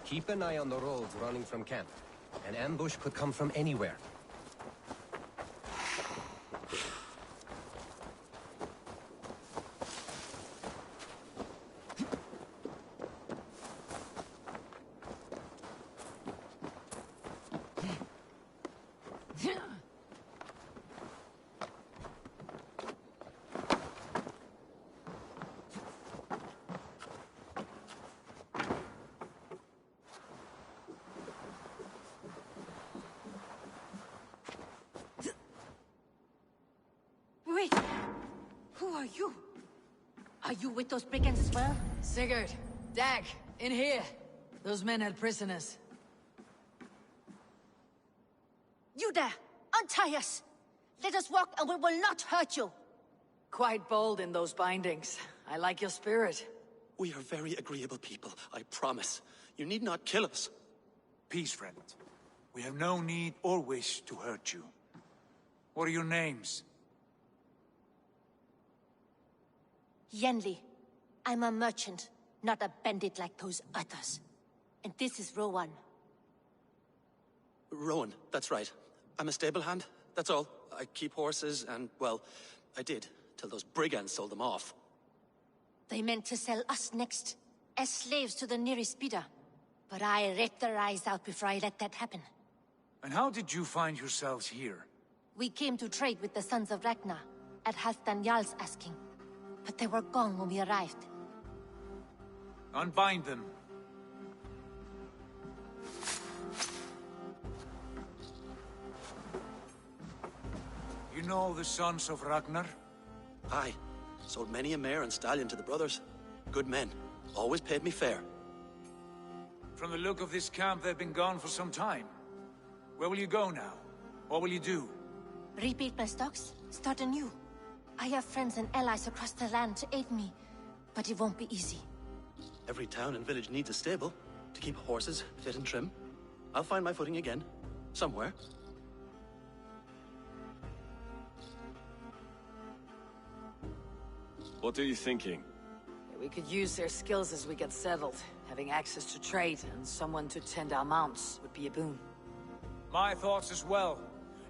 Keep an eye on the roads running from camp. An ambush could come from anywhere. Wait! Who are you? Are you with those brigands as well? Sigurd, Dag, in here. Those men held prisoners. You there! Untie us! Let us walk and we will not hurt you! Quite bold in those bindings. I like your spirit. We are very agreeable people, I promise. You need not kill us. Peace, friend. We have no need or wish to hurt you. What are your names? Yenli. I'm a merchant, not a bandit like those others. And this is Rowan. Rowan, that's right. I'm a stable hand, that's all. I keep horses and, well, I did, till those brigands sold them off. They meant to sell us next, as slaves to the nearest bidder. But I ripped their eyes out before I let that happen. And how did you find yourselves here? We came to trade with the Sons of Ragnar, at Halfdan Jarl's asking. But they were gone when we arrived. Unbind them. You know the Sons of Ragnar? Aye. Sold many a mare and stallion to the brothers. Good men. Always paid me fair. From the look of this camp, they've been gone for some time. Where will you go now? What will you do? Rebuild my stocks, start anew. I have friends and allies across the land to aid me, but it won't be easy. Every town and village needs a stable to keep horses fit and trim. I'll find my footing again. Somewhere. What are you thinking? We could use their skills as we get settled. Having access to trade and someone to tend our mounts would be a boon. My thoughts as well.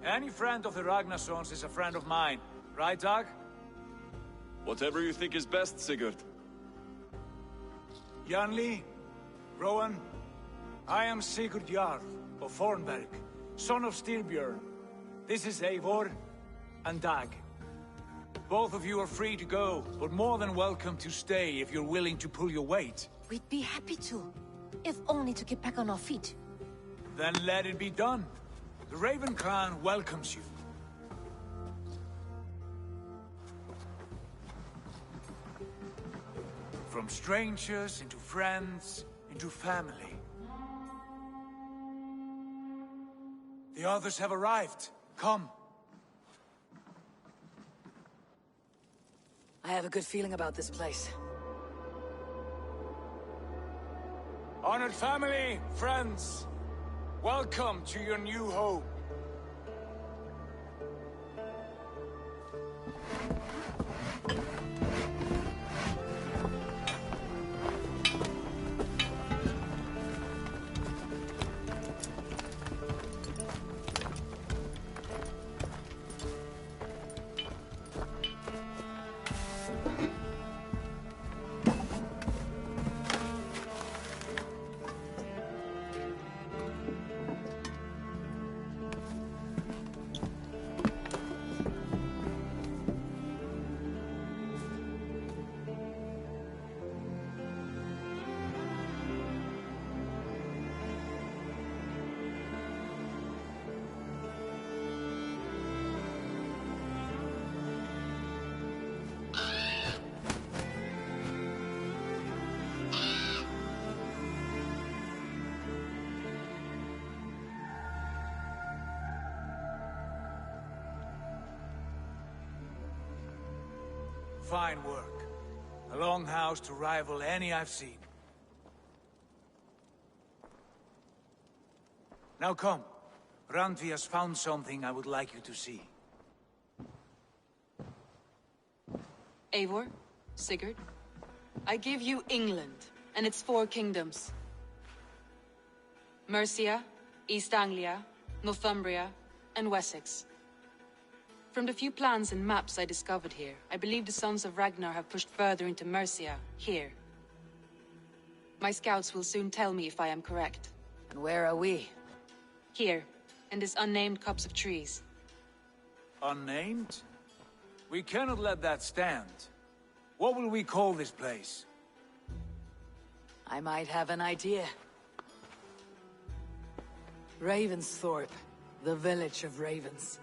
Any friend of the Ragnarsons is a friend of mine. Right, Dag? Whatever you think is best, Sigurd. Janli, Rowan, I am Sigurd Jarl of Fornberg, son of Styrbjörn. This is Eivor and Dag. Both of you are free to go, but more than welcome to stay if you're willing to pull your weight. We'd be happy to, if only to get back on our feet. Then let it be done. The Raven clan welcomes you. From strangers, into friends, into family. The others have arrived. Come. I have a good feeling about this place. Honored family, friends, welcome to your new home. Fine work. A longhouse to rival any I've seen. Now come. Randvi has found something I would like you to see. Eivor, Sigurd, I give you England and its 4 kingdoms. Mercia, East Anglia, Northumbria, and Wessex. From the few plans and maps I discovered here, I believe the Sons of Ragnar have pushed further into Mercia, here. My scouts will soon tell me if I am correct. And where are we? Here, in this unnamed copse of trees. Unnamed? We cannot let that stand. What will we call this place? I might have an idea. Ravensthorpe, the village of ravens.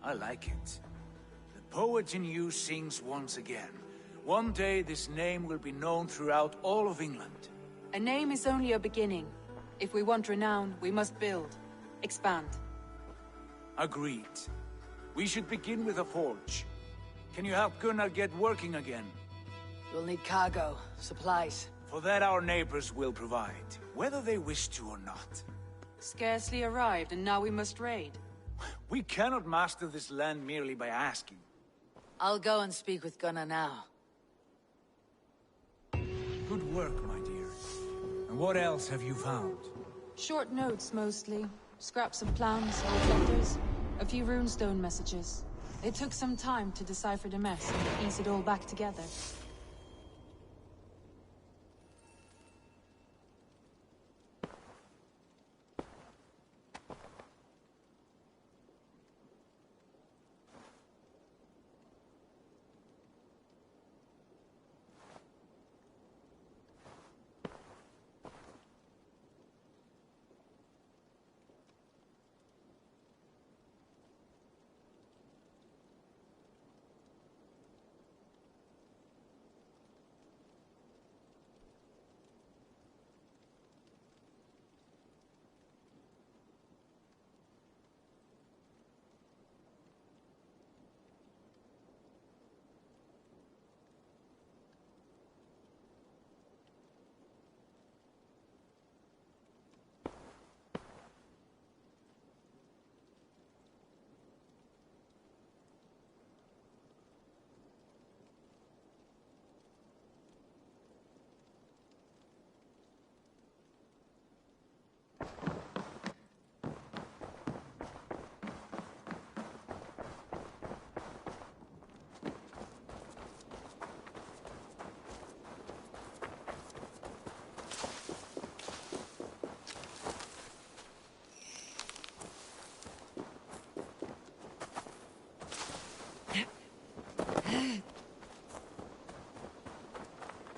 I like it. The poet in you sings once again. One day this name will be known throughout all of England. A name is only a beginning. If we want renown, we must build. Expand. Agreed. We should begin with a forge. Can you help Gunnar get working again? We'll need cargo, supplies. For that our neighbors will provide, whether they wish to or not. Scarcely arrived, and now we must raid. We cannot master this land merely by asking. I'll go and speak with Gunnar now. Good work, my dear. And what else have you found? Short notes, mostly. Scraps of plans, old letters, a few runestone messages. It took some time to decipher the mess and piece it all back together.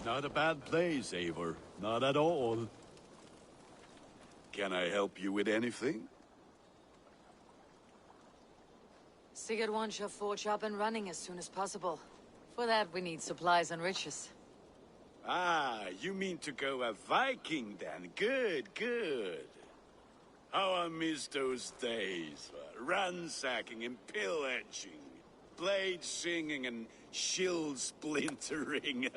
Not a bad place, Eivor. Not at all. Can I help you with anything? Sigurd wants your forge up and running as soon as possible. For that, we need supplies and riches. Ah, you mean to go a Viking then? Good, good. How I miss those days. Ransacking and pillaging. Blade singing and shield splintering.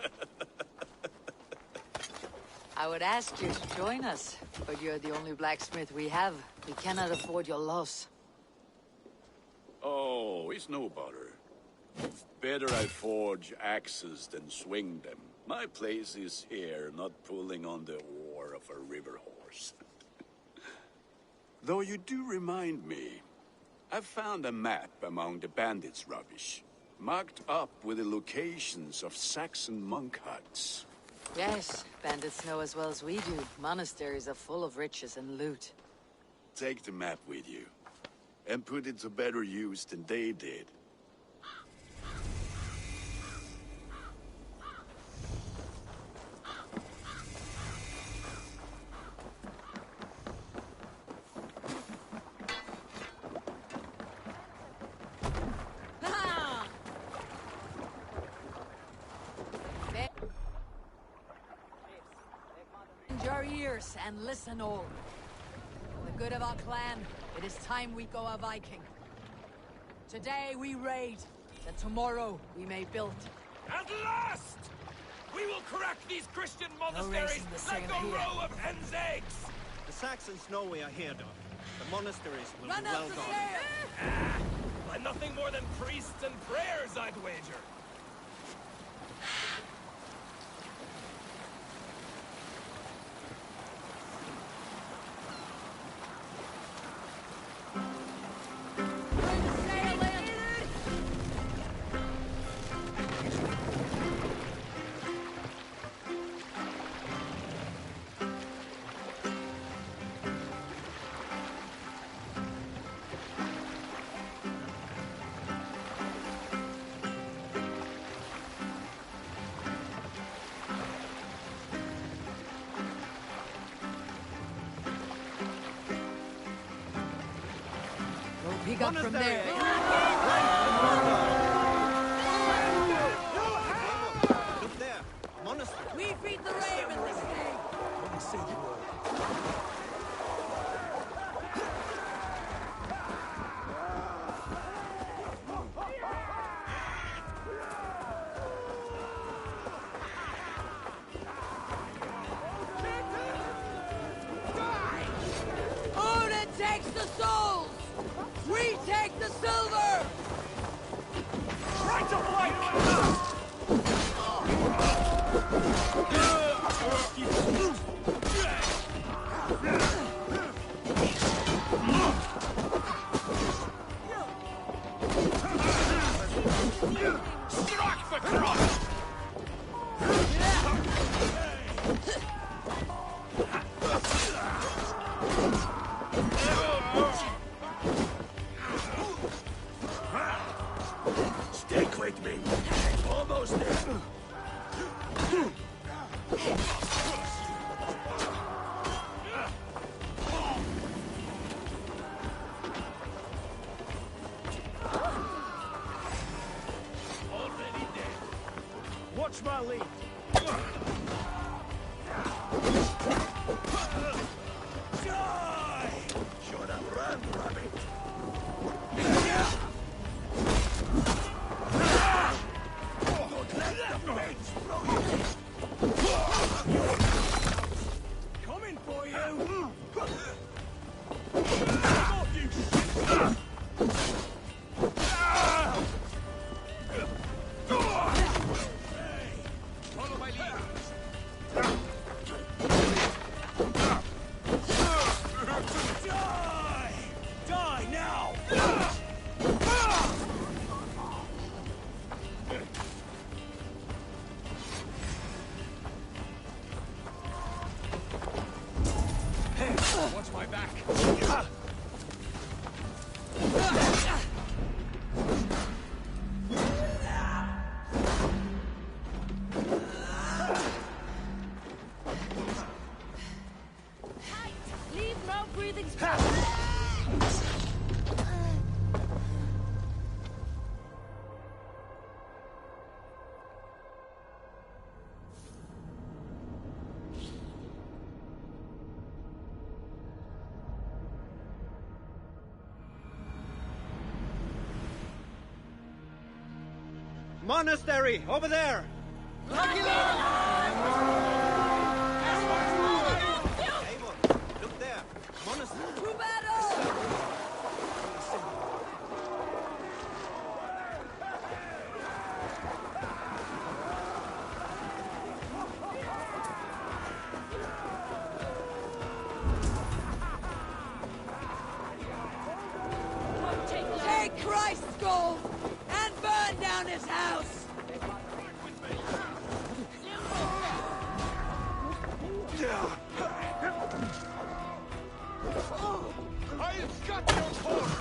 I would ask you to join us, but you're the only blacksmith we have. We cannot afford your loss. Oh, it's no bother. Better I forge axes than swing them. My place is here, not pulling on the oar of a river horse. Though you do remind me, I found a map among the bandits' rubbish, marked up with the locations of Saxon monk huts. Yes, bandits know as well as we do. Monasteries are full of riches and loot. Take the map with you, and put it to better use than they did. Your ears and listen all. For the good of our clan, it is time we go a Viking. Today we raid, that tomorrow we may build. At last! We will correct these Christian monasteries like a row of hen's eggs! The Saxons know we are here, though. The monasteries will Run be out well the guarded. By nothing more than priests and prayers, I'd wager. pick up from there. Look there, a monastery. We feed the raven this day. Let me see the word. Odin takes the souls! We take the silver! Try to flank! Strike for cross! Stick with me. Almost there. Already dead. Watch my lead. Die! Should have run, rabbit. Don't let the fates throw you. Coming for you. Off you. Hey, follow my lead. Die! Die now! Hey, watch my back. Leave no breathing space. Monastery, over there! Eivor, look there, monastery. To battle! Take Christ's gold and burn down his house! I've got your horse!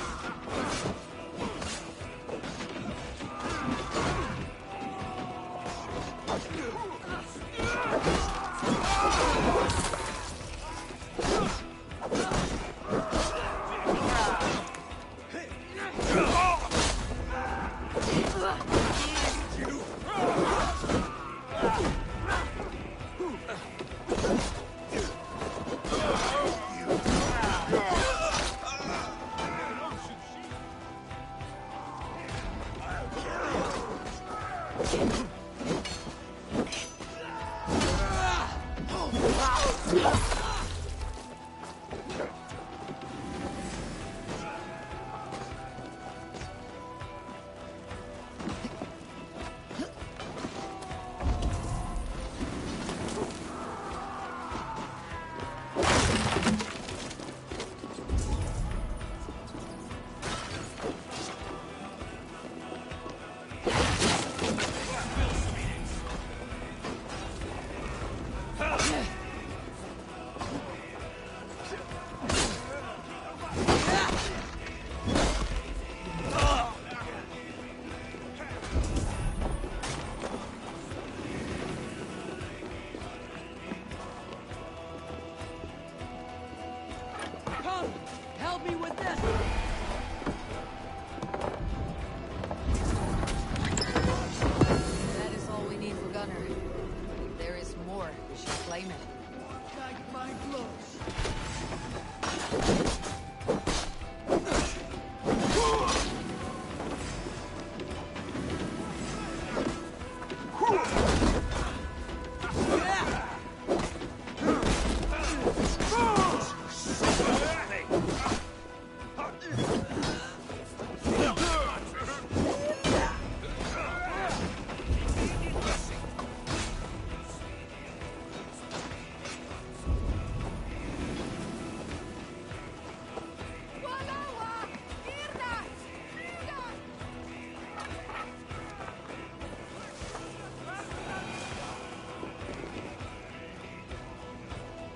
Come, help me with this!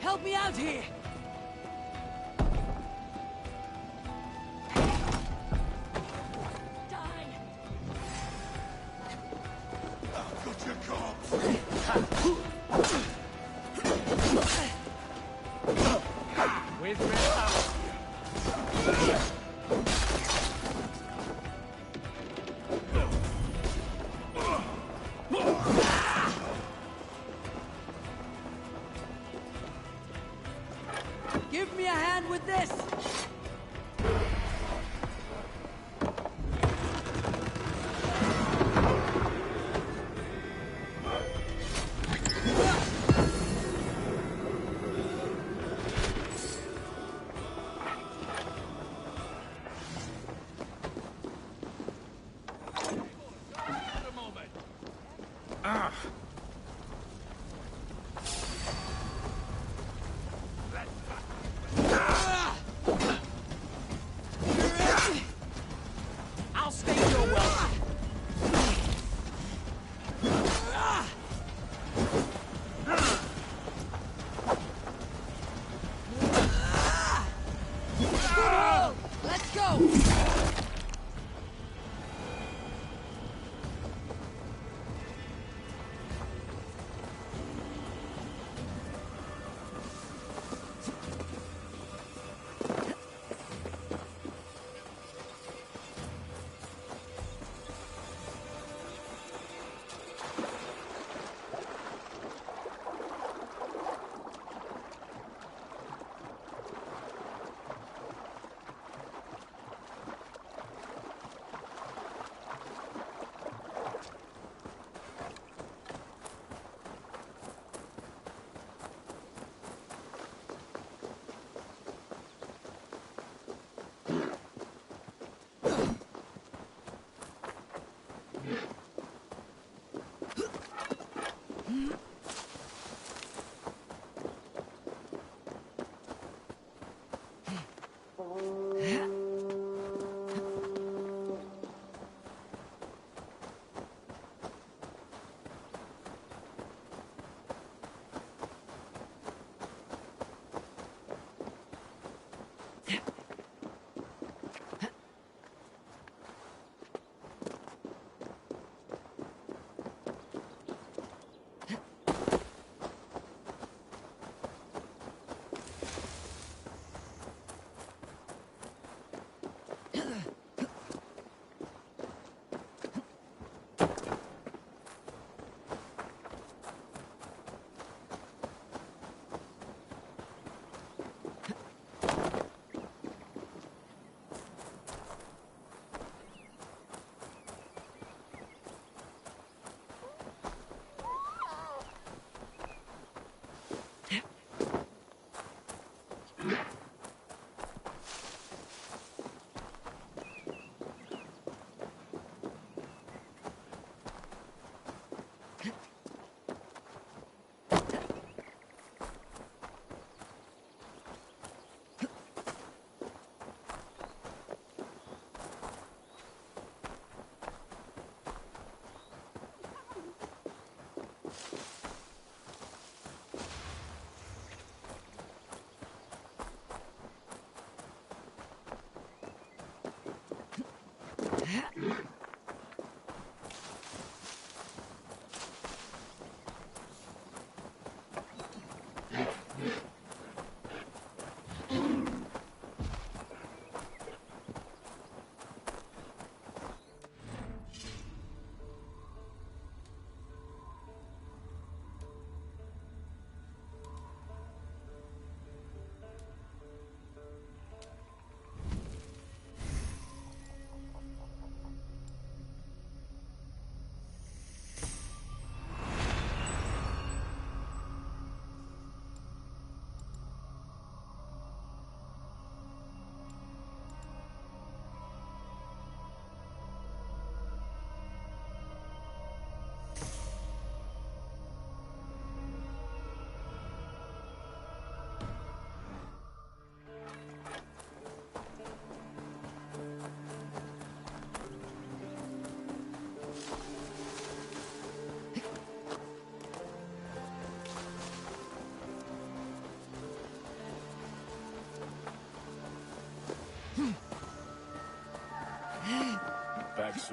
Help me out here! With red house. Give me a hand with this!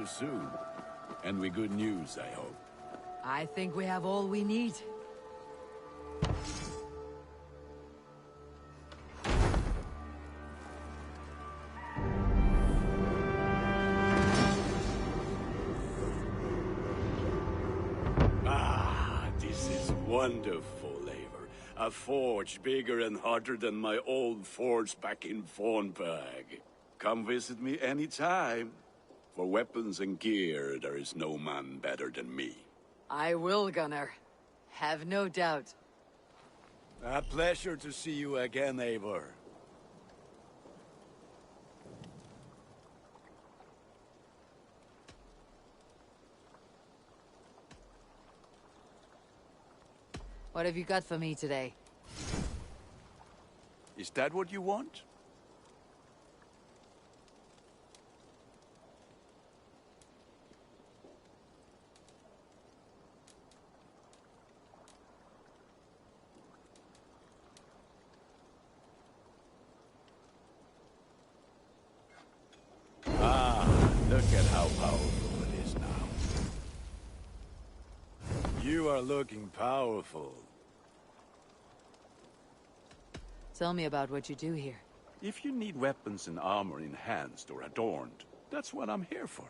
so soon. And with good news, I hope. I think we have all we need. This is wonderful, Eivor. A forge bigger and harder than my old forge back in Fornburg. Come visit me anytime. For weapons and gear, there is no man better than me. I will, Gunnar. Have no doubt. A pleasure to see you again, Eivor. What have you got for me today? Is that what you want? Look at how powerful it is now. You are looking powerful. Tell me about what you do here. If you need weapons and armor enhanced or adorned, that's what I'm here for.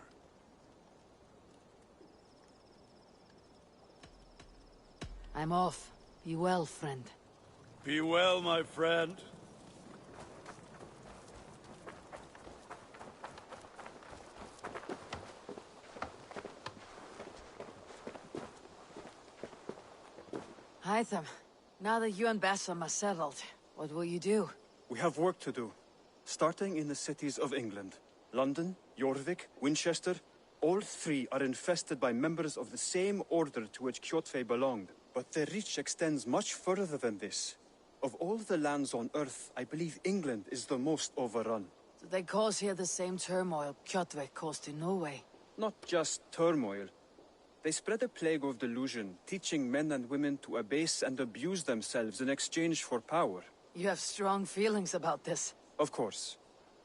I'm off. Be well, friend. Be well, my friend. Hytham, now that you and Bassam are settled, what will you do? We have work to do. Starting in the cities of England. London, Jorvik, Winchester. All three are infested by members of the same order to which Kjotve belonged. But their reach extends much further than this. Of all the lands on Earth, I believe England is the most overrun. Do they cause here the same turmoil Kjotve caused in Norway? Not just turmoil. They spread a plague of delusion, teaching men and women to abase and abuse themselves in exchange for power. You have strong feelings about this. Of course.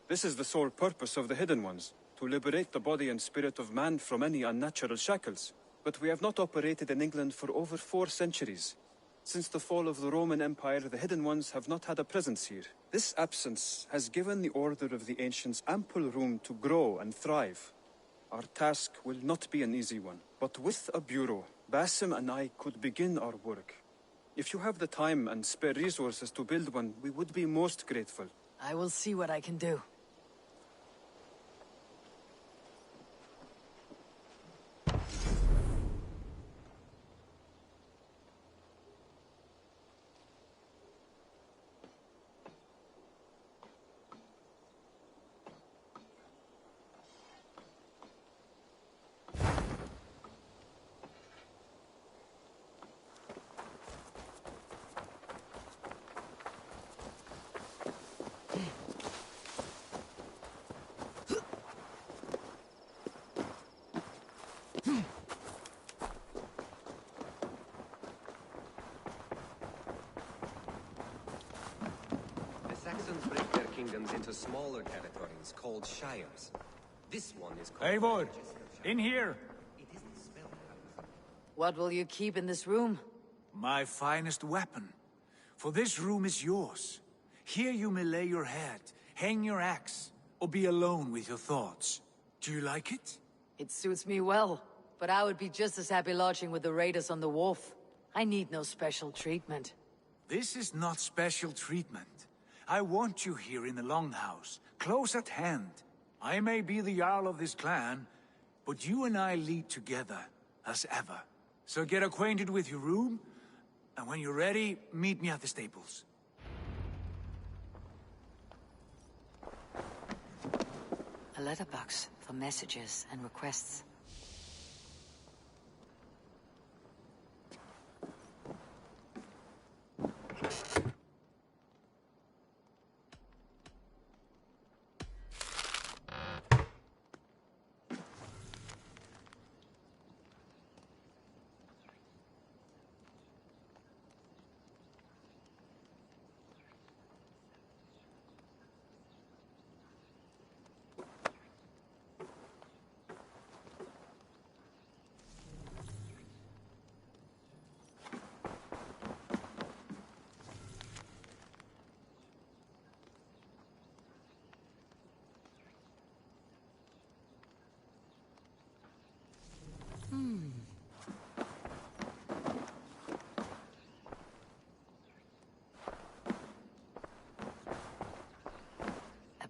This is the sole purpose of the Hidden Ones, to liberate the body and spirit of man from any unnatural shackles. But we have not operated in England for over 4 centuries. Since the fall of the Roman Empire, the Hidden Ones have not had a presence here. This absence has given the Order of the Ancients ample room to grow and thrive. Our task will not be an easy one, but with a bureau, Basim and I could begin our work. If you have the time and spare resources to build one, we would be most grateful. I will see what I can do. Saxons break their kingdoms into smaller territories called shires. This one is called... Eivor, in here! It isn't spelled, however. What will you keep in this room? My finest weapon. For this room is yours. Here you may lay your head, hang your axe, or be alone with your thoughts. Do you like it? It suits me well, but I would be just as happy lodging with the raiders on the wharf. I need no special treatment. This is not special treatment. I want you here in the Longhouse, close at hand. I may be the Jarl of this clan, but you and I lead together, as ever. So get acquainted with your room, and when you're ready, meet me at the stables. A letterbox for messages and requests.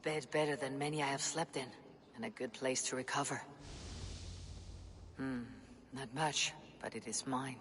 bed better than many I have slept in, and a good place to recover. Not much, but it is mine.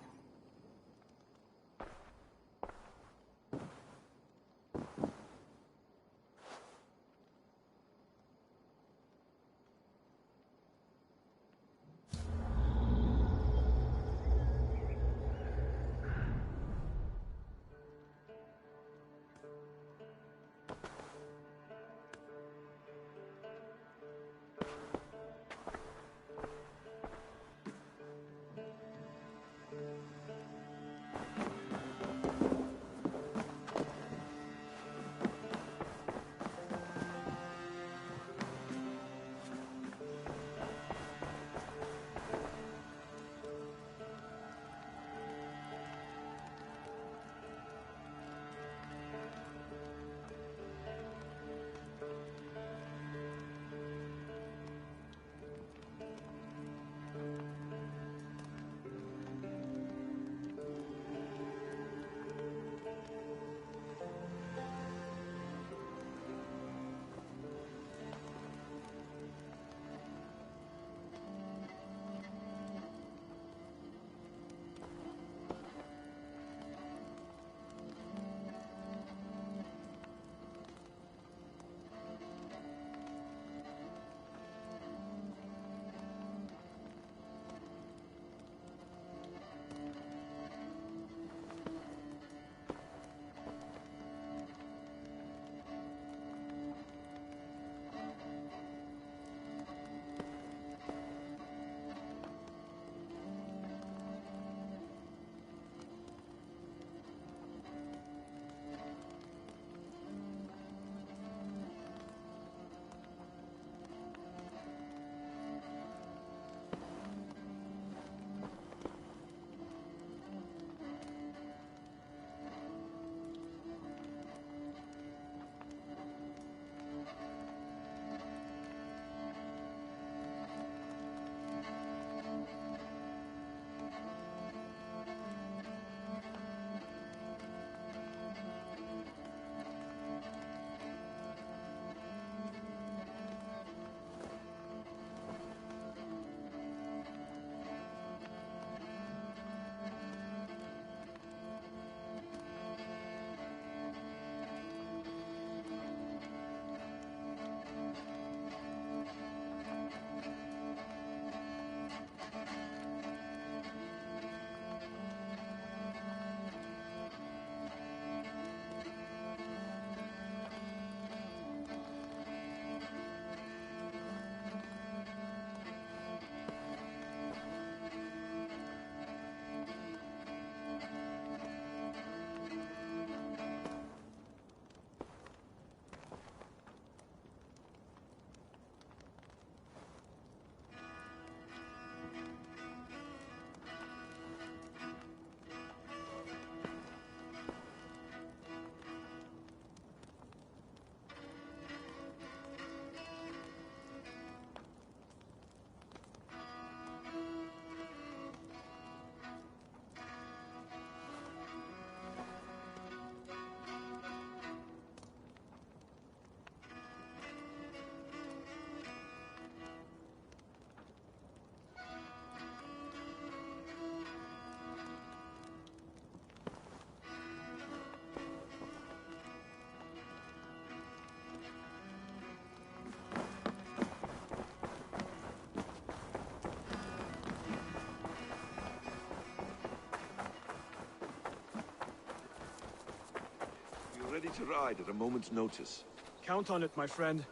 Ready to ride at a moment's notice. Count on it, my friend.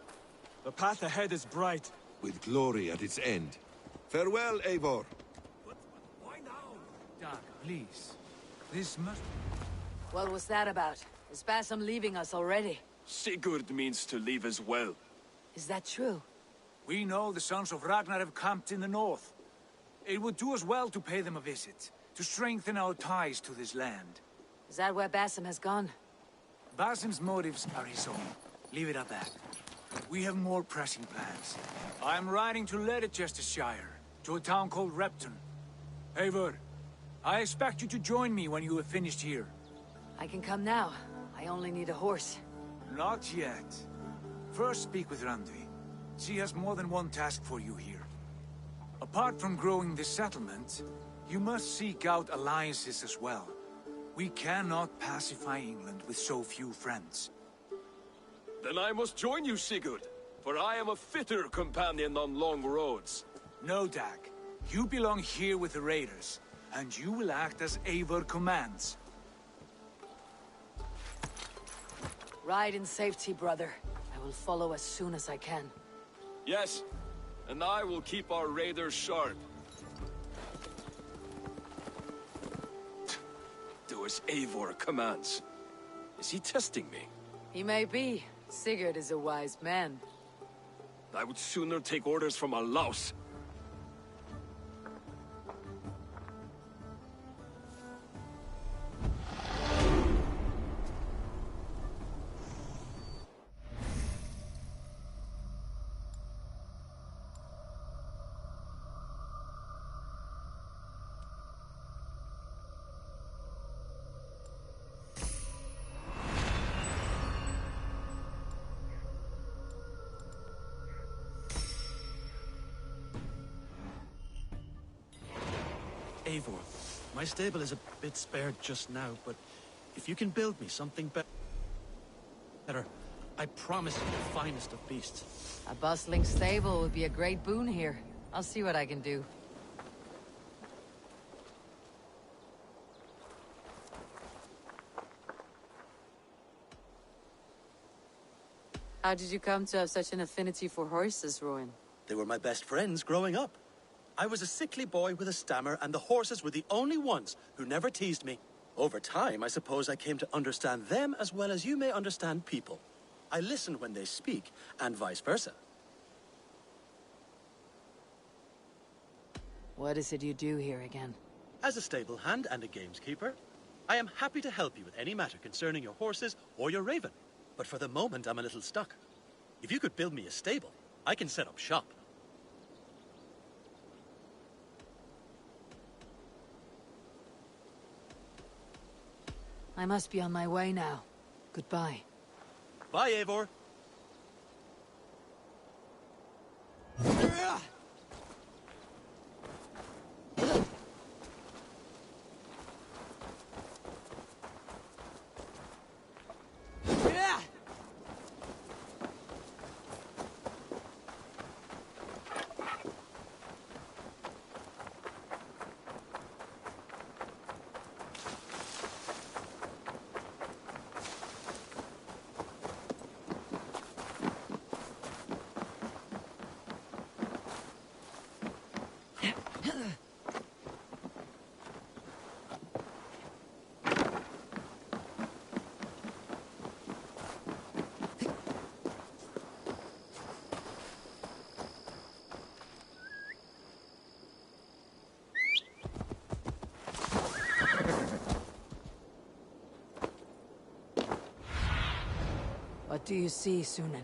The path ahead is bright. With glory at its end. Farewell, Eivor. Why now? Dag, please. This must... What was that about? Is Basim leaving us already? Sigurd means to leave as well. Is that true? We know the sons of Ragnar have camped in the north. It would do us well to pay them a visit, to strengthen our ties to this land. Is that where Basim has gone? Basim's motives are his own. Leave it at that. We have more pressing plans. I am riding to Leicestershire, to a town called Repton. Eivor, I expect you to join me when you have finished here. I can come now. I only need a horse. Not yet. First speak with Randvi. She has more than one task for you here. Apart from growing this settlement, you must seek out alliances as well. We cannot pacify England with so few friends. Then I must join you, Sigurd, for I am a fitter companion on long roads. No, Dag. You belong here with the raiders, and you will act as Eivor commands. Ride in safety, brother. I will follow as soon as I can. Yes, and I will keep our raiders sharp. Do as Eivor commands. Is he testing me? He may be. Sigurd is a wise man. I would sooner take orders from a louse. Eivor, my stable is a bit spared just now, but if you can build me something better, I promise you the finest of beasts. A bustling stable would be a great boon here. I'll see what I can do. How did you come to have such an affinity for horses, Rowan? They were my best friends growing up. I was a sickly boy with a stammer, and the horses were the only ones who never teased me. Over time, I suppose I came to understand them as well as you may understand people. I listen when they speak, and vice versa. What is it you do here again? As a stable hand and a gameskeeper, I am happy to help you with any matter concerning your horses or your raven. But for the moment, I'm a little stuck. If you could build me a stable, I can set up shop. I must be on my way now. Goodbye. Bye, Eivor. What do you see, Sunan?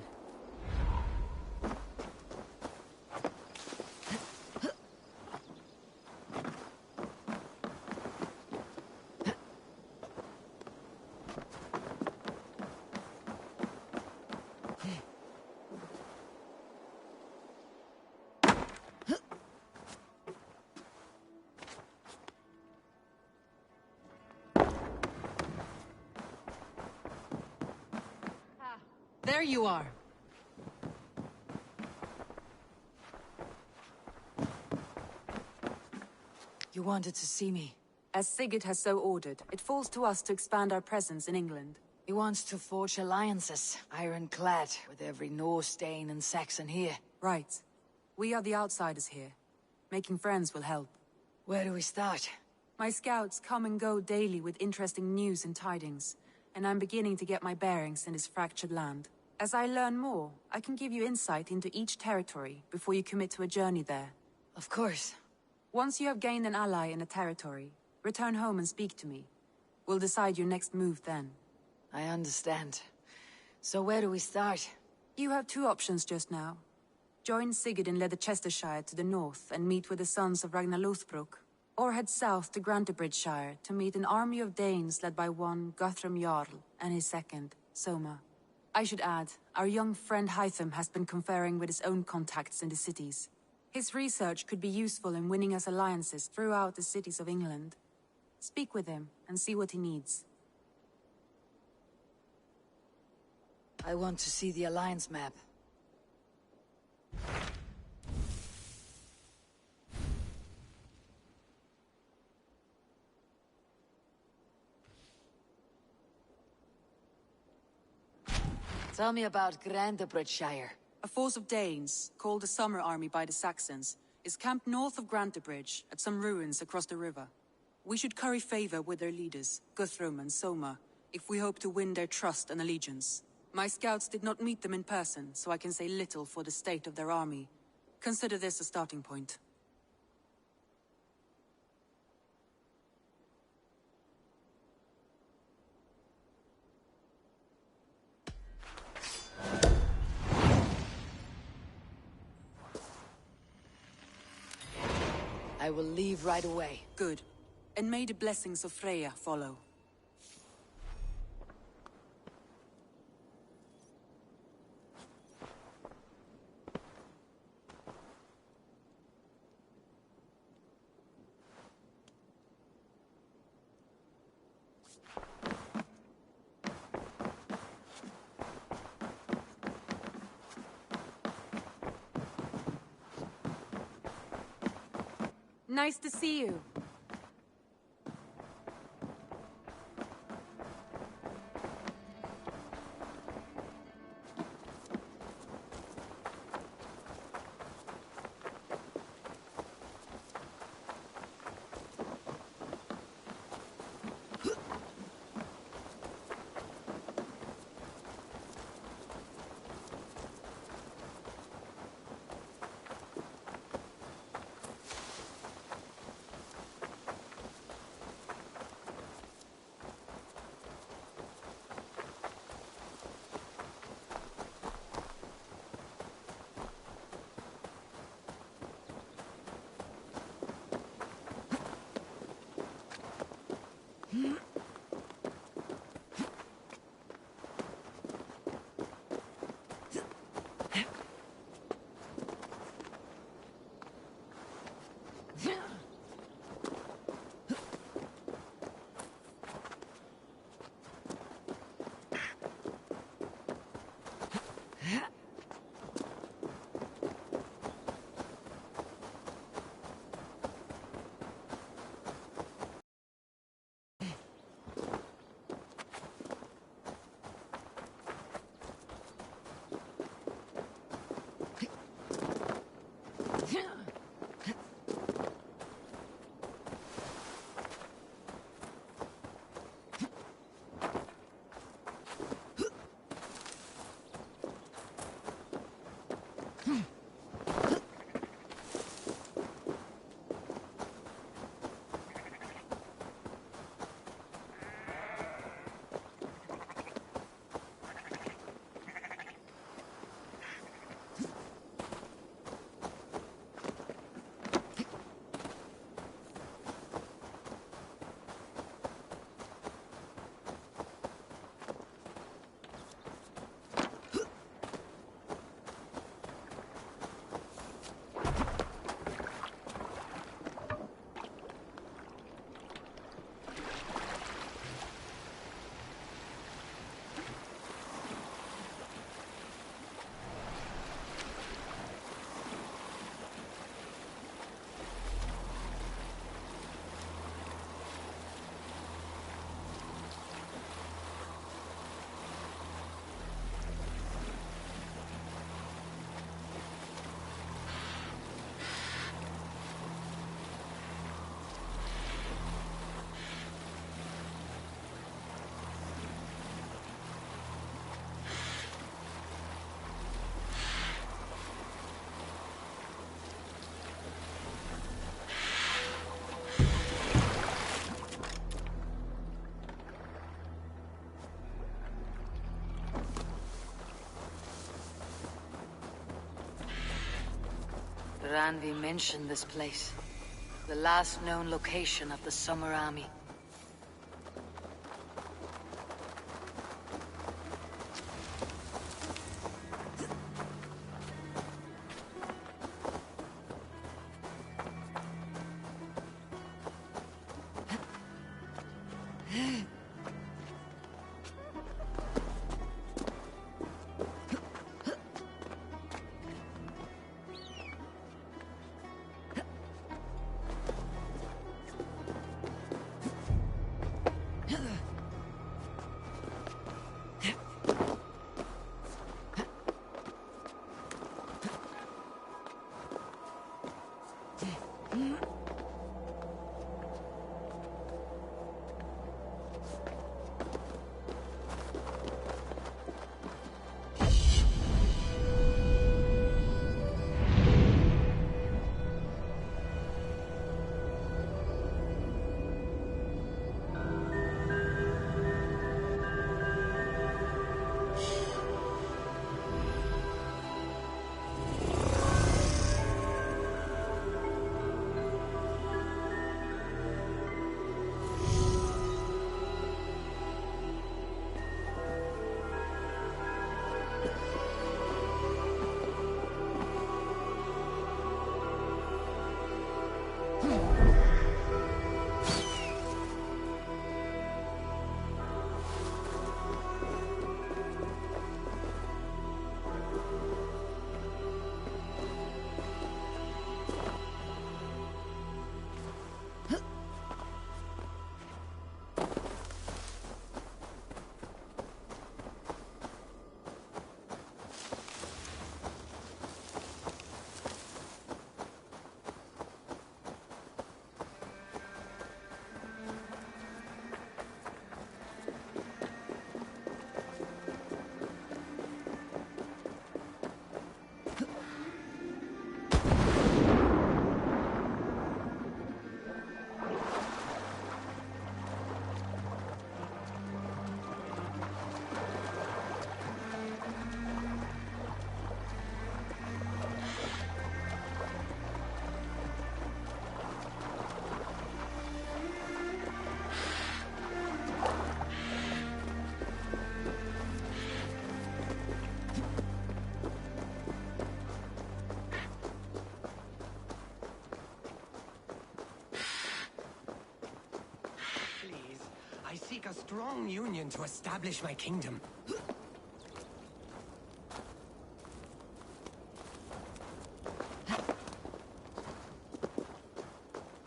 There you are. You wanted to see me. As Sigurd has so ordered, it falls to us to expand our presence in England. He wants to forge alliances, ironclad, with every Norse, Dane, and Saxon here. Right. We are the outsiders here. Making friends will help. Where do we start? My scouts come and go daily with interesting news and tidings, and I'm beginning to get my bearings in this fractured land. As I learn more, I can give you insight into each territory before you commit to a journey there. Of course. Once you have gained an ally in a territory, return home and speak to me. We'll decide your next move then. I understand. So where do we start? You have two options just now. Join Sigurd in Leicestershire to the north and meet with the sons of Ragnar Lothbrok, or head south to Grantebridgeshire to meet an army of Danes led by one Guthrum Jarl and his second, Soma. I should add, our young friend Hytham has been conferring with his own contacts in the cities. His research could be useful in winning us alliances throughout the cities of England. Speak with him and see what he needs. I want to see the Alliance map. Tell me about Grantebridgeshire. A force of Danes, called the Summer Army by the Saxons, is camped north of Grantebridge, at some ruins across the river. We should curry favor with their leaders, Guthrum and Soma, if we hope to win their trust and allegiance. My scouts did not meet them in person, so I can say little for the state of their army. Consider this a starting point. I will leave right away. Good. And may the blessings of Freya follow. Nice to see you. Randvi mentioned this place. The last known location of the Summer Army. a strong union to establish my kingdom.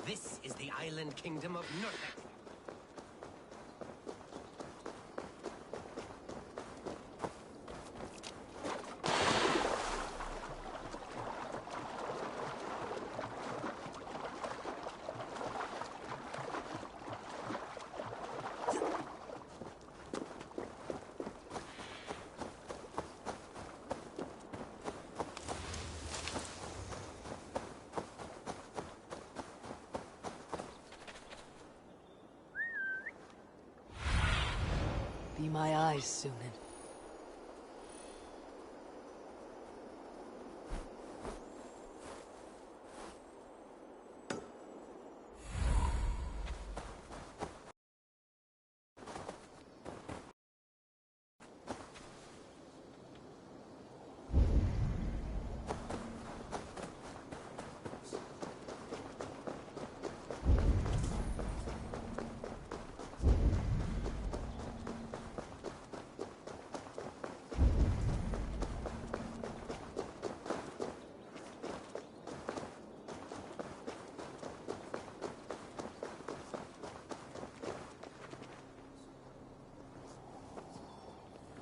This is the island kingdom of Nurtek. Be my eyes, Sunan.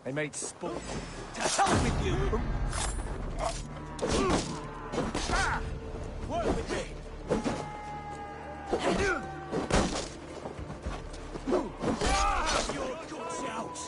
I made sport. To hell with you! Work with me! Your guts out!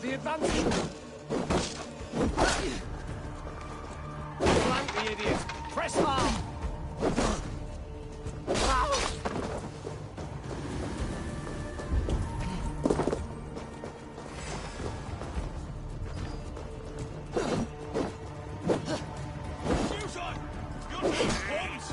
The advantage. Flank the idiot. Press hard. Shoot on. Good bombs.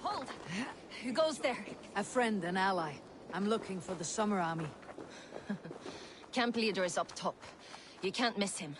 Hold! Who goes there? A friend and ally. I'm looking for the Summer Army. Camp leader is up top. You can't miss him.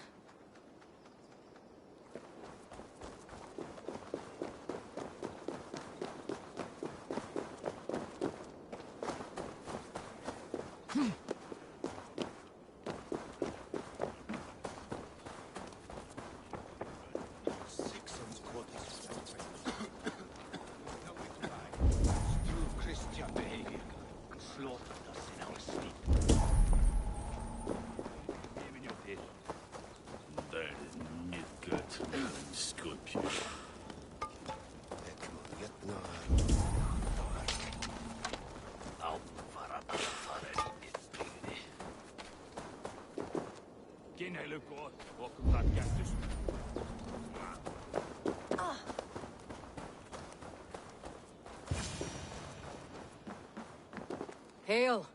Hail!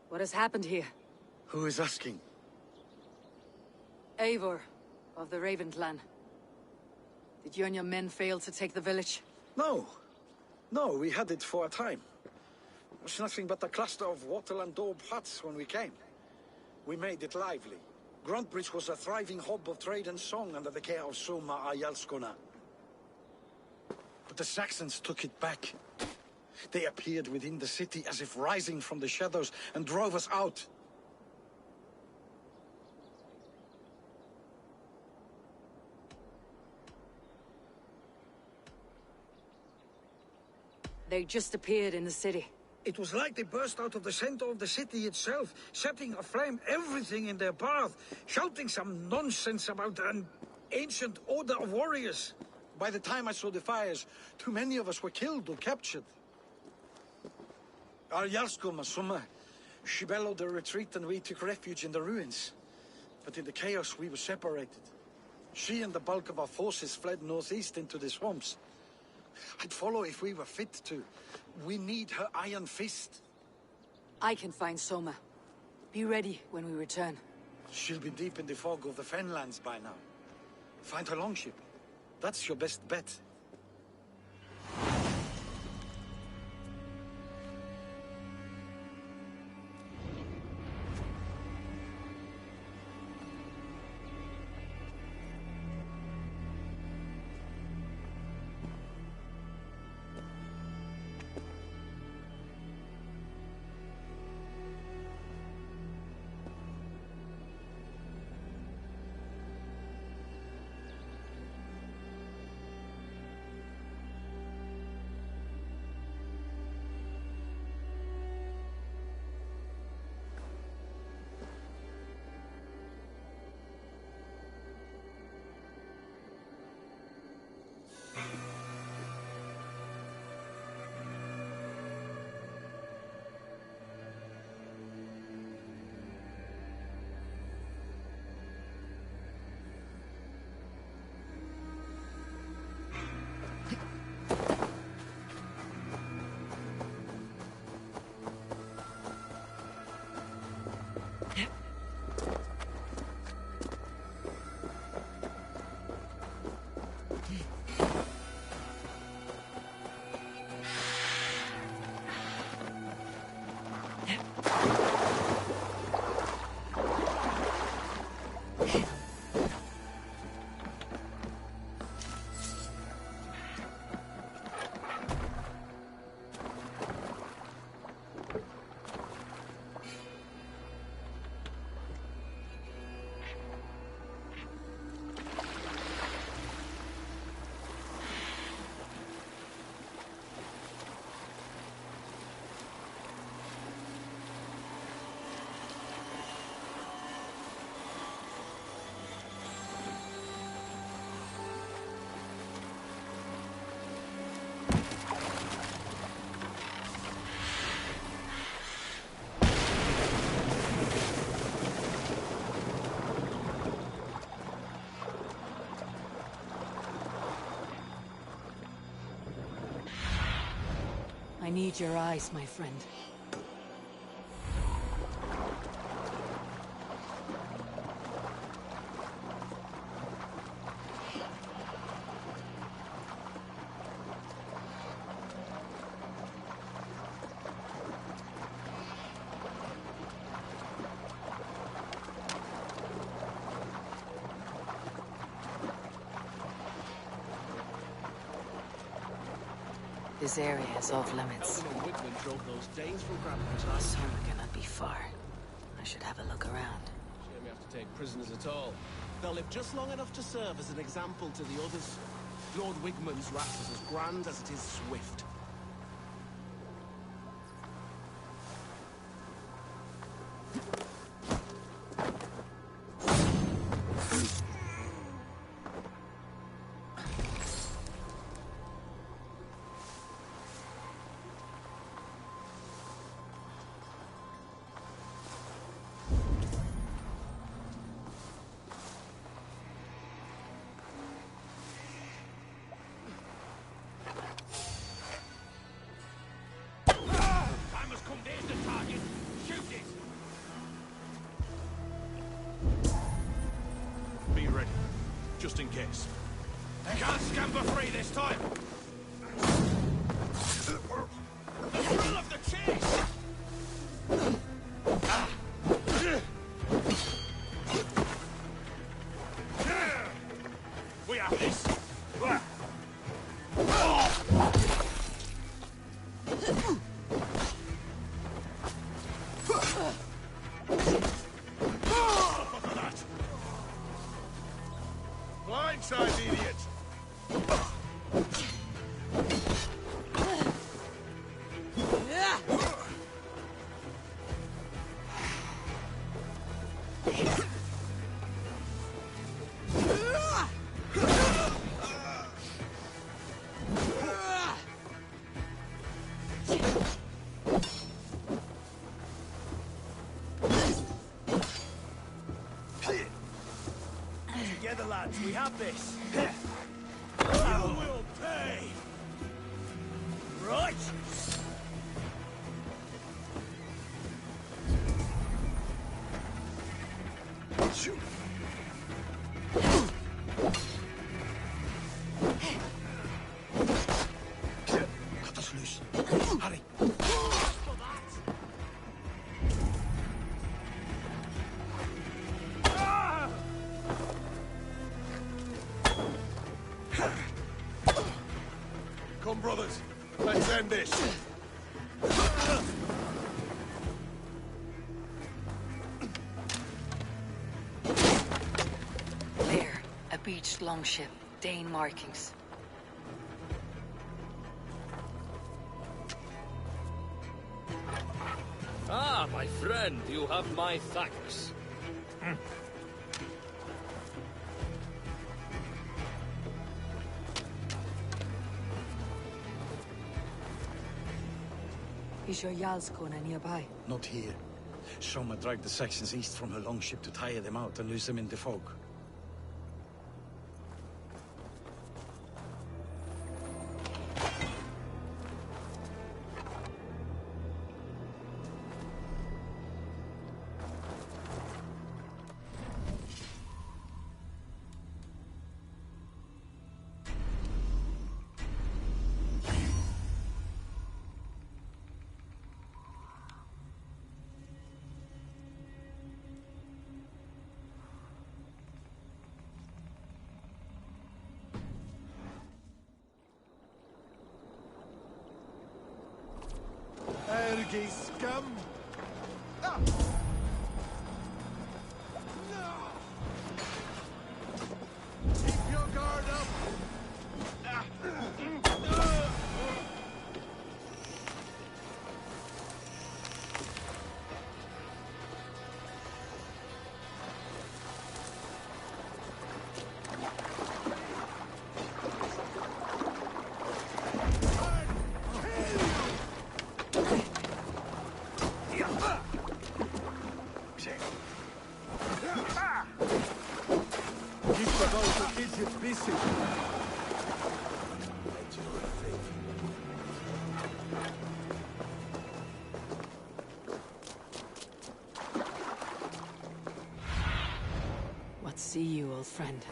What has happened here? Who is asking? Eivor, of the Raven clan. Did you and your men fail to take the village? No. No, we had it for a time. It was nothing but a cluster of wattle and daub huts when we came. We made it lively. Gruntbridge was a thriving hub of trade and song under the care of Soma Ayalskona. But the Saxons took it back. They appeared within the city as if rising from the shadows and drove us out. They just appeared in the city. It was like they burst out of the center of the city itself, setting aflame everything in their path, shouting some nonsense about an ancient order of warriors. By the time I saw the fires, too many of us were killed or captured. Our Yarsko Masuma, she bellowed a retreat and we took refuge in the ruins. But in the chaos, we were separated. She and the bulk of our forces fled northeast into the swamps. I'd follow if we were fit to. We need her iron fist. I can find Soma. Be ready when we return. She'll be deep in the fog of the Fenlands by now. Find her longship. That's your best bet. I need your eyes, my friend. This area is off limits. Governor Whitman drove those Danes from So we cannot be far. I should have a look around. Shame we have to take prisoners at all. They'll live just long enough to serve as an example to the others. Lord Wigman's wrath is as grand as it is swift. Just in case. They can't scamper free this time! The thrill of the chase! We have this! Blindside, idiot! We have this. You will pay! Right! Shoot! Cut us loose. Hurry! Come, brothers. Let's end this. There, a beached longship, Dane markings. Ah, my friend, you have my thanks. Is your Jarlskona nearby? Not here. Soma dragged the Saxons east from her longship to tire them out and lose them in the fog. Ergi scum! Keep your guard up! Keep the boat Egypt busy. What see you, old friend?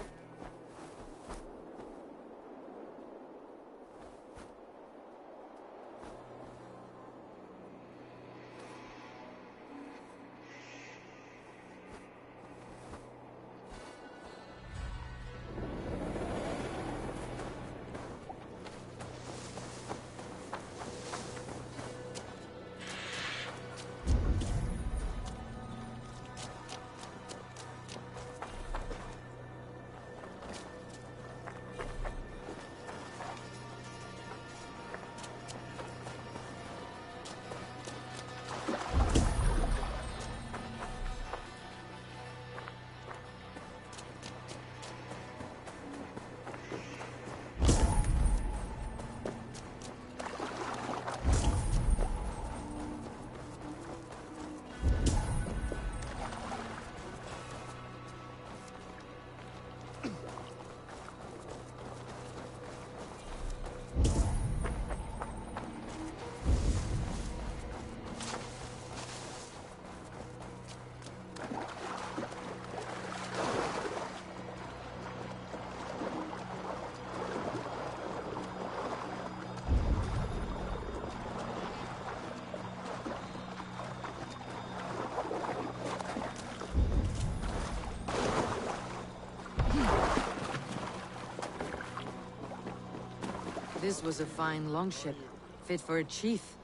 This was a fine longship, fit for a chief.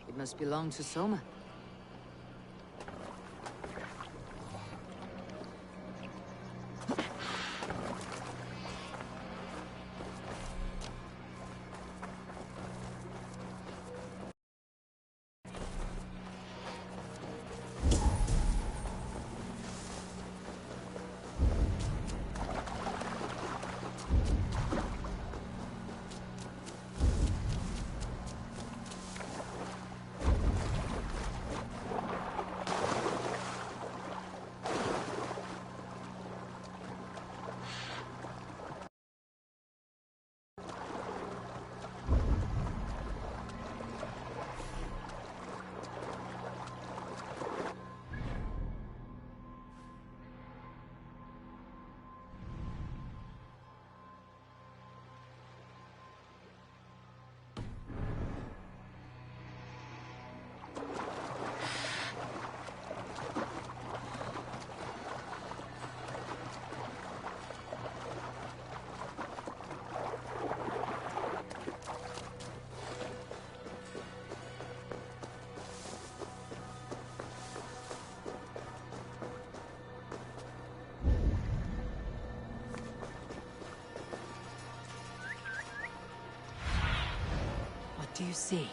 It must belong to Soma. do you see?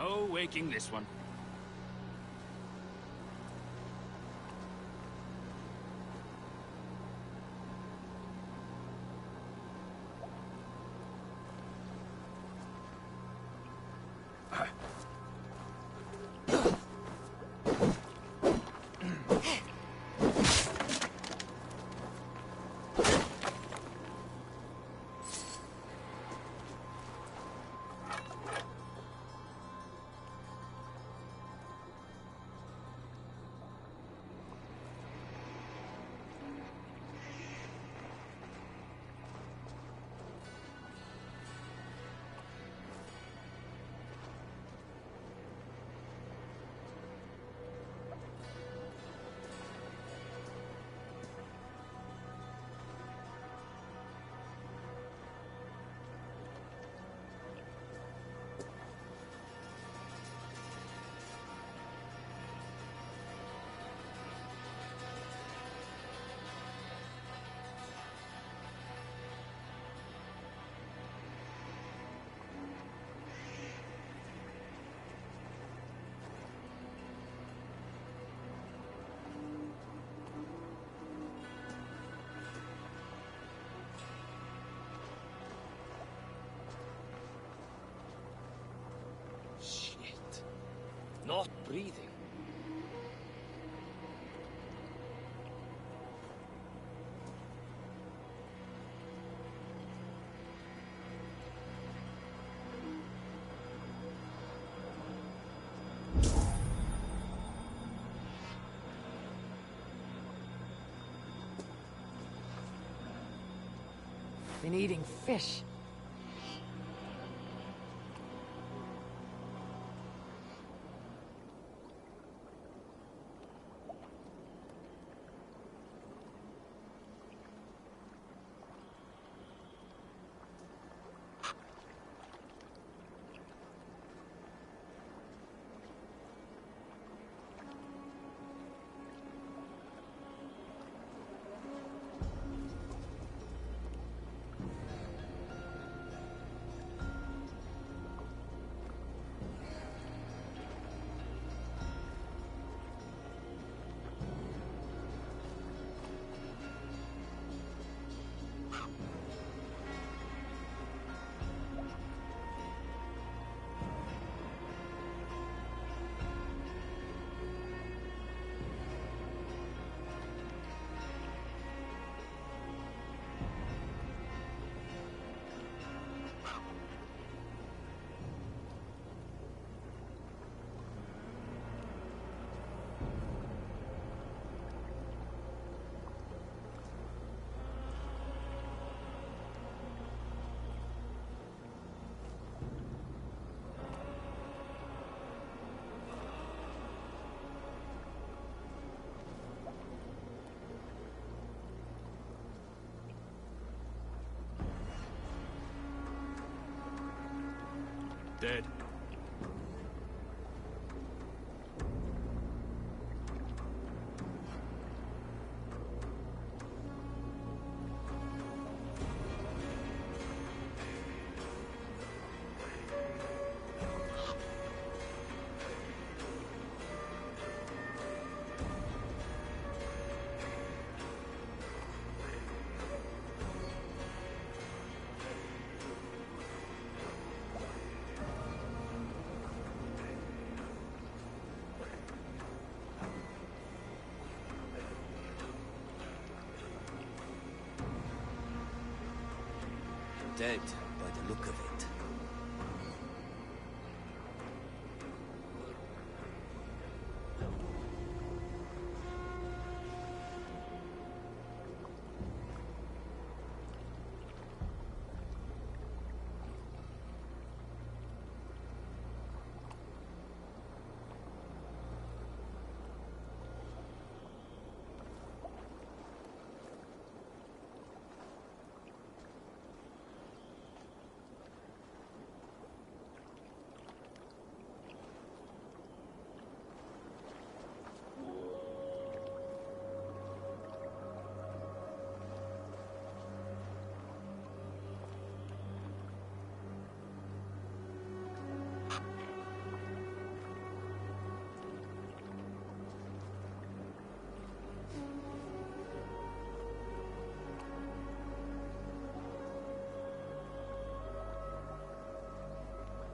No waking this one. lost breathing. Been eating fish. Dead. Dead, by the look of it.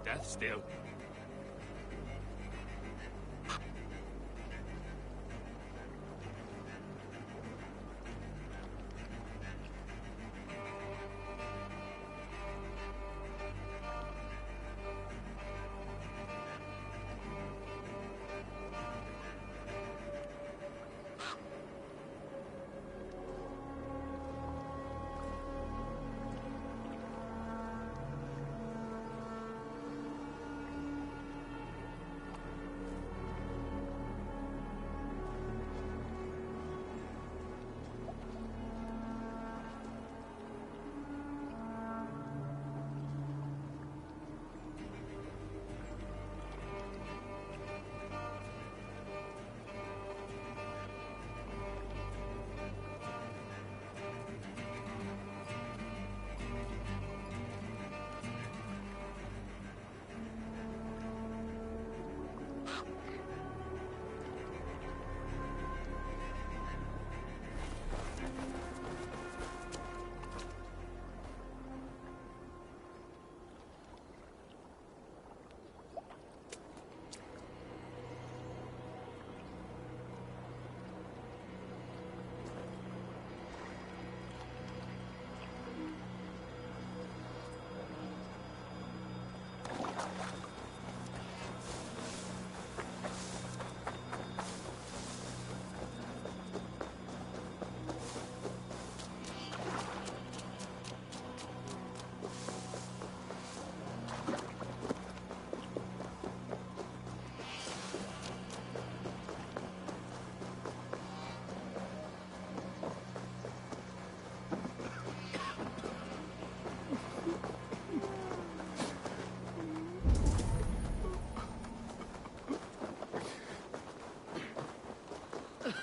Death still.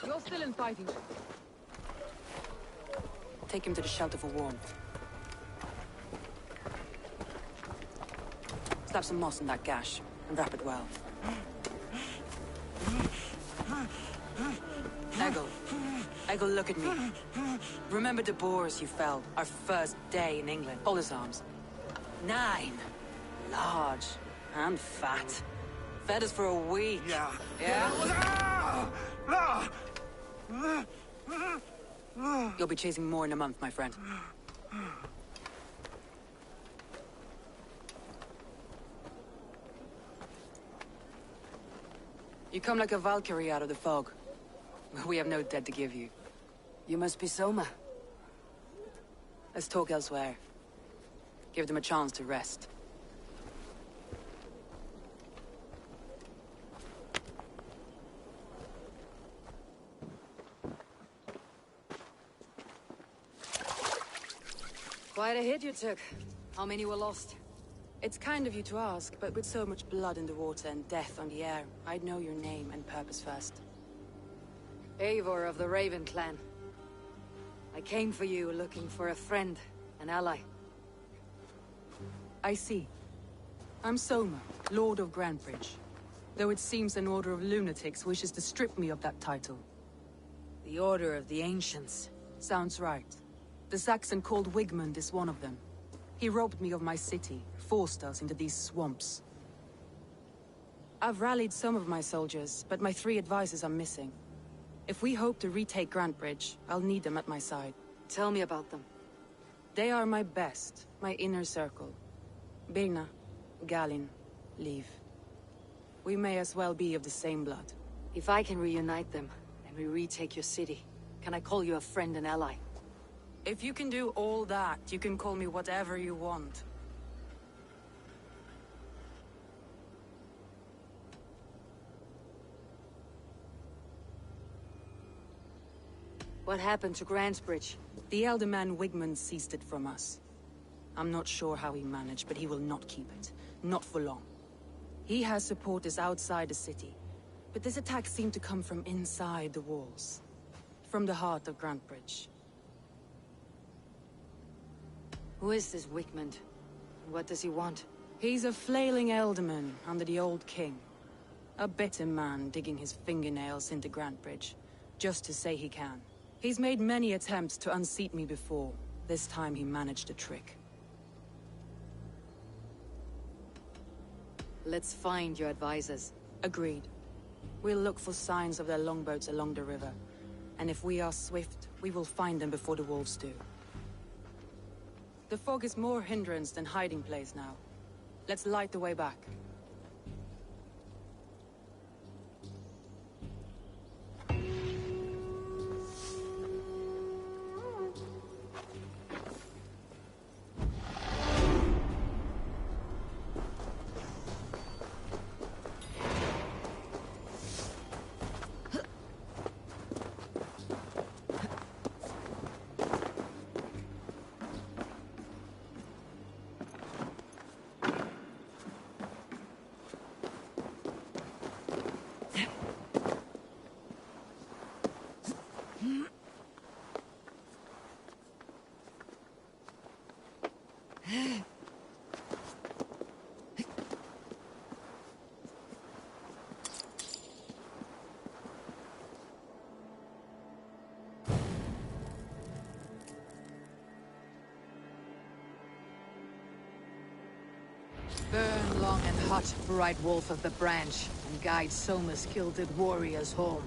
You're still in fighting. Take him to the shelter for warmth. Slap some moss in that gash, and wrap it well. Eggle, look at me. Remember the boars you felled, our first day in England? Hold his arms. 9. Large and fat. Fed us for a week. Yeah? You'll be chasing more in a month, my friend. You come like a Valkyrie out of the fog. We have no dead to give you. You must be Soma. Let's talk elsewhere. Give them a chance to rest. Quite a hit you took. How many were lost? It's kind of you to ask, but with so much blood in the water and death on the air, I'd know your name and purpose first. Eivor of the Raven clan. I came for you looking for a friend, an ally. I see. I'm Soma, Lord of Grantbridge. Though it seems an order of lunatics wishes to strip me of that title. The Order of the Ancients. Sounds right. The Saxon called Wigmund is one of them. He robbed me of my city, forced us into these swamps. I've rallied some of my soldiers, but my 3 advisors are missing. If we hope to retake Grantbridge, I'll need them at my side. Tell me about them. They are my best, my inner circle. Birna, Galin, Liv. We may as well be of the same blood. If I can reunite them, and we retake your city, can I call you a friend and ally? If you can do all that, you can call me whatever you want. What happened to Grantbridge? The elder man Wigmund seized it from us. I'm not sure how he managed, but he will not keep it. Not for long. He has supporters outside the city, but this attack seemed to come from inside the walls. From the heart of Grantbridge. Who is this Wigmund? What does he want? He's a flailing elderman under the old king. A bitter man digging his fingernails into Grantbridge, just to say he can. He's made many attempts to unseat me before. This time he managed a trick. Let's find your advisors. Agreed. We'll look for signs of their longboats along the river. And if we are swift, we will find them before the wolves do. The fog is more hindrance than hiding place now. Let's light the way back. Burn long and hot, bright wolf of the branch, and guide Soma's gilded warriors home.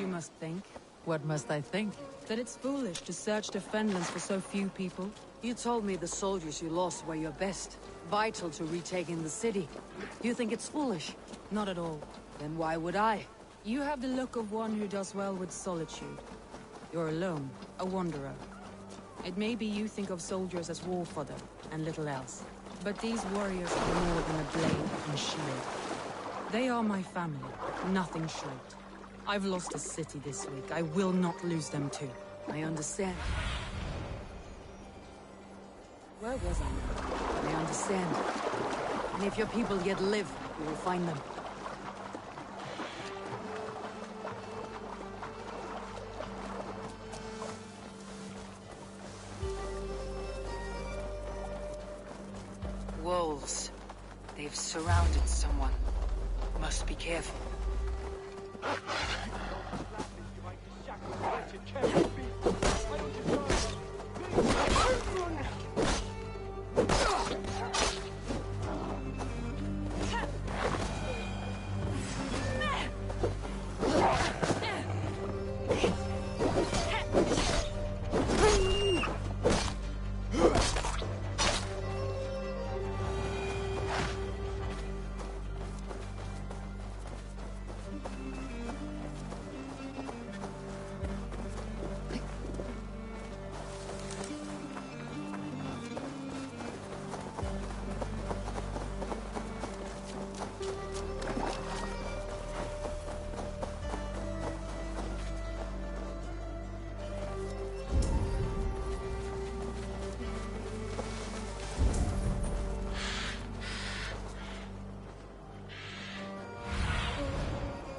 you must think. What must I think? That it's foolish to search the Fenlands for so few people. You told me the soldiers you lost were your best, vital to retaking the city. You think it's foolish? Not at all. Then why would I? You have the look of one who does well with solitude. You're alone, a wanderer. It may be you think of soldiers as war fodder, and little else. But these warriors are more than a blade and shield. They are my family, nothing short. I've lost a city this week. I will not lose them too. I understand. Where was I now? I understand. And if your people yet live, you will find them. Wolves. They've surrounded someone. Must be careful.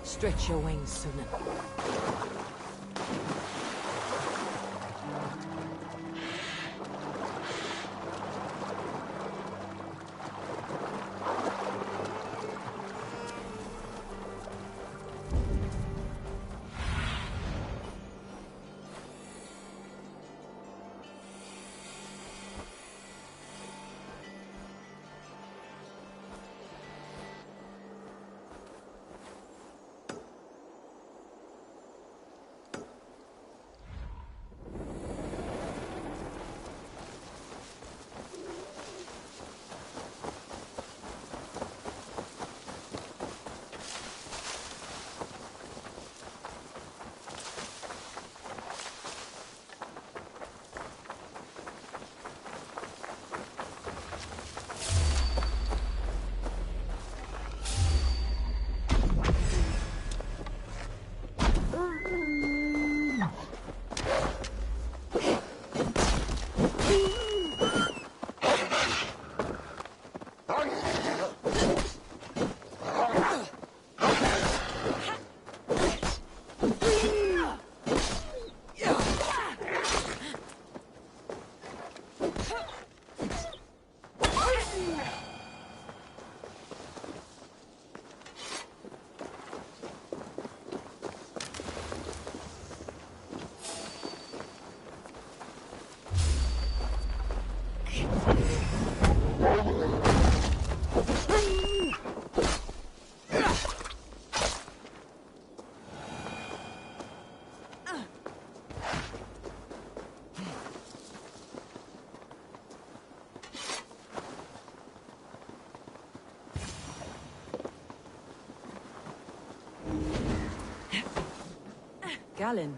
Stretch your wings, Sunan. Galen,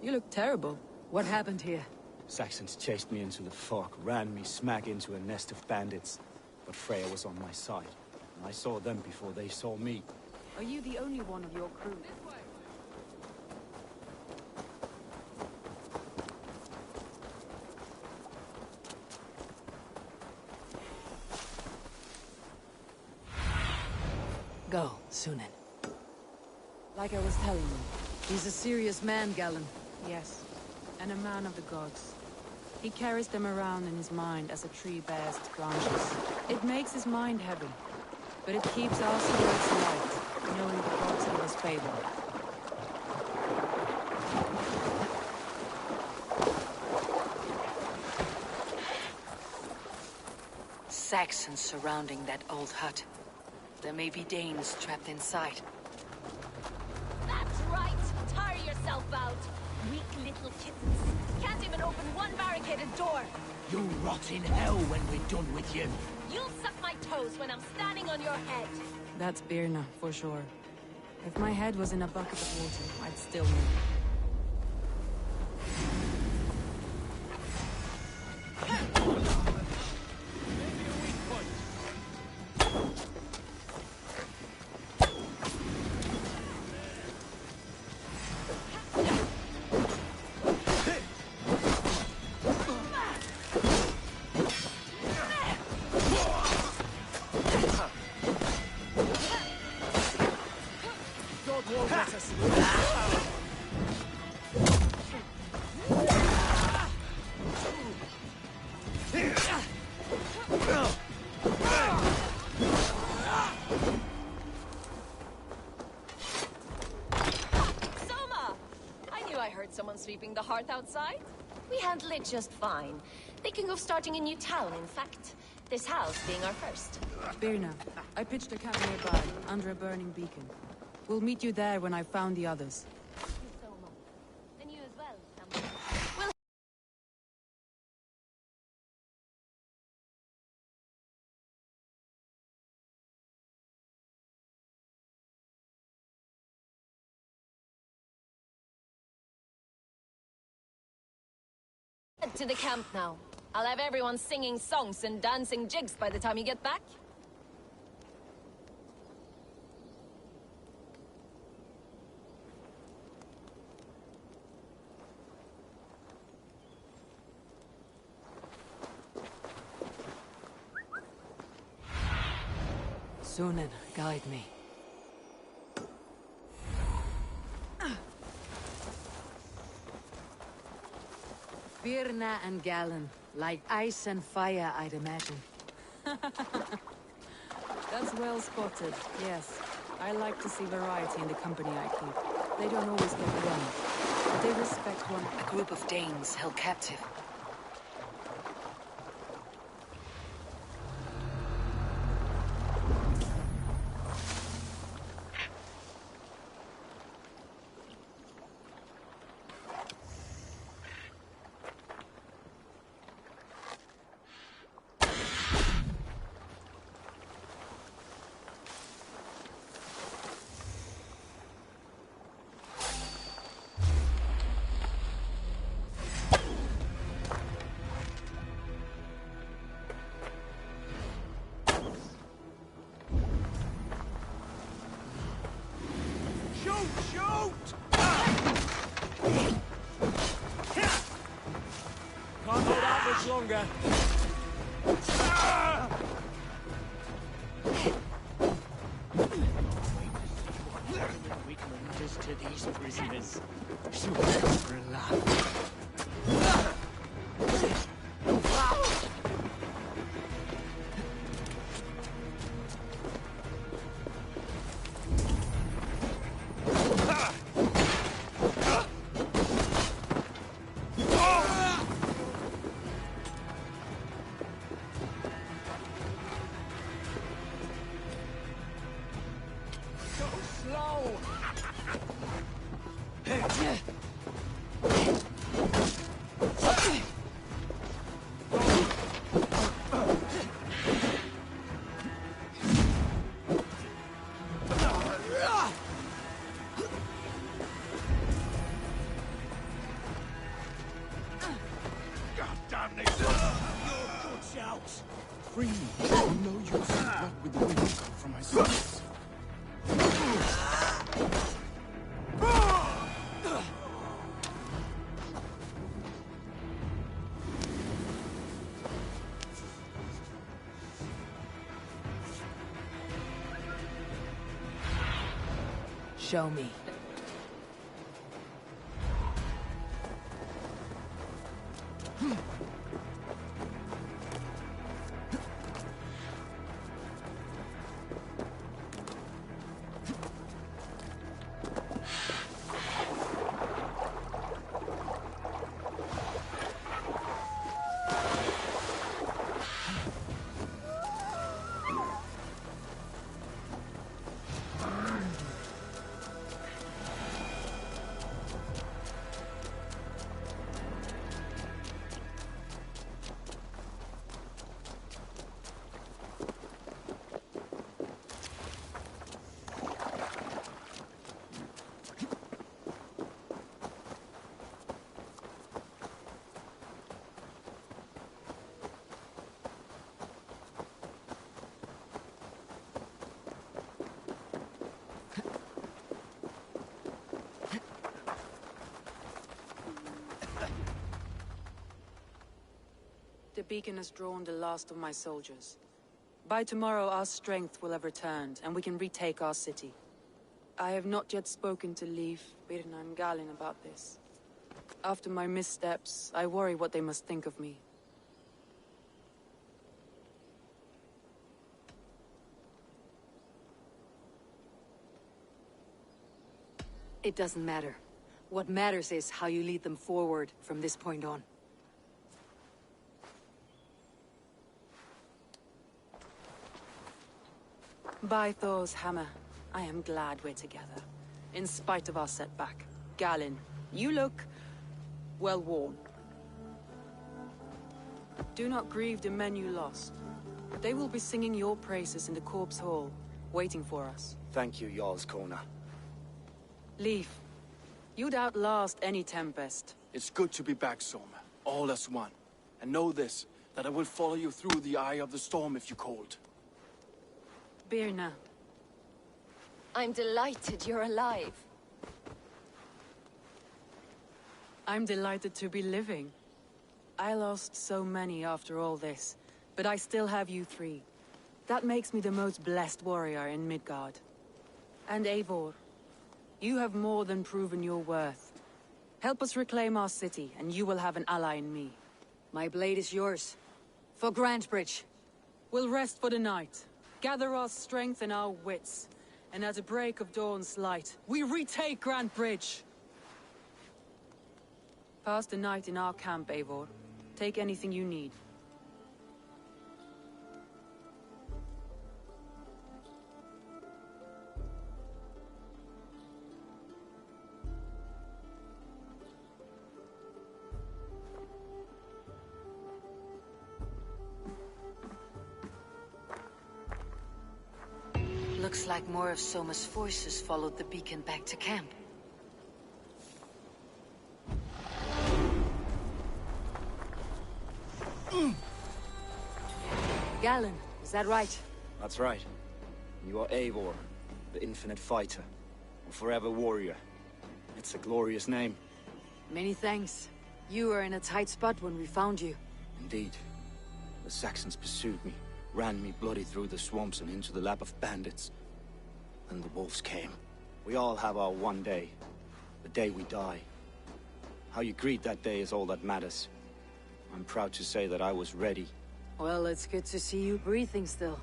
you look terrible. What happened here? Saxons chased me into the fog, ran me smack into a nest of bandits. But Freya was on my side, and I saw them before they saw me. Are you the only one of your crew? Go, Sunan. Like I was telling you. He's a serious man, Galen. Yes, and a man of the gods. He carries them around in his mind as a tree bears its branches. It makes his mind heavy, but it keeps our spirits light, knowing the gods give us favor. Saxons surrounding that old hut. There may be Danes trapped inside. That's right! Tire yourself out. Weak little kittens. Can't even open one barricaded door. You'll rot in hell when we're done with you. You'll suck my toes when I'm standing on your head. That's Birna, for sure. If my head was in a bucket of water, I'd still move. Sweeping the hearth outside? We handle it just fine. Thinking of starting a new town, in fact. This house being our first. Birna, I pitched a camp nearby, under a burning beacon. We'll meet you there when I've found the others. Thank you so much. And you as well, Samuel. We'll head to the camp now. I'll have everyone singing songs and dancing jigs by the time you get back. Sunan, guide me. Birna and Galen, like ice and fire, I'd imagine. That's well spotted, yes. I like to see variety in the company I keep. They don't always get it wrong, but they respect one. A group of Danes held captive. Longer. Wickman does to these prisoners. She'll never laugh. Free me. You know you can't work with the wind come from my sons. Show me. beacon has drawn the last of my soldiers. By tomorrow, our strength will have returned, and we can retake our city. I have not yet spoken to Leif, Birna, and Galin about this. After my missteps, I worry what they must think of me. It doesn't matter. What matters is how you lead them forward from this point on. By Thor's hammer, I am glad we're together. In spite of our setback. Galin, you look... well worn. Do not grieve the men you lost. They will be singing your praises in the Corpse Hall, waiting for us. Thank you, Jarl's Kona. Leif, you'd outlast any tempest. It's good to be back, Soma. All as one. And know this, that I will follow you through the eye of the storm if you called. Birna. I'm delighted you're alive. I'm delighted to be living. I lost so many after all this, but I still have you three. That makes me the most blessed warrior in Midgard. And Eivor, you have more than proven your worth. Help us reclaim our city, and you will have an ally in me. My blade is yours. For Grantebridge. We'll rest for the night, gather our strength and our wits, and at the break of dawn's light, we retake Grantebridge! Pass the night in our camp, Eivor. Take anything you need. Looks like more of Soma's forces followed the beacon back to camp. Galin, is that right? That's right. You are Eivor, the infinite fighter, a forever warrior. It's a glorious name. Many thanks. You were in a tight spot when we found you. Indeed. The Saxons pursued me, ran me bloody through the swamps and into the lap of bandits. And the wolves came. We all have our one day. The day we die. How you greet that day is all that matters. I'm proud to say that I was ready. Well, it's good to see you breathing still.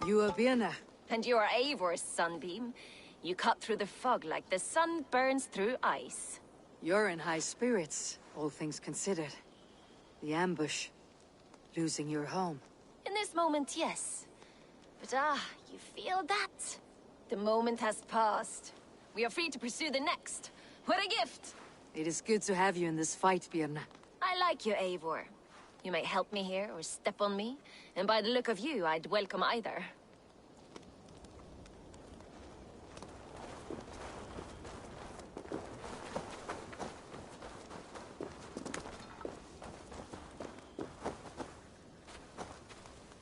You are Birna. And you are Eivor's sunbeam. You cut through the fog like the sun burns through ice. You're in high spirits, all things considered. The ambush. Losing your home. In this moment, yes. But you feel that? The moment has passed. We are free to pursue the next. What a gift! It is good to have you in this fight, Birna. I like you, Eivor. You may help me here or step on me, and by the look of you, I'd welcome either.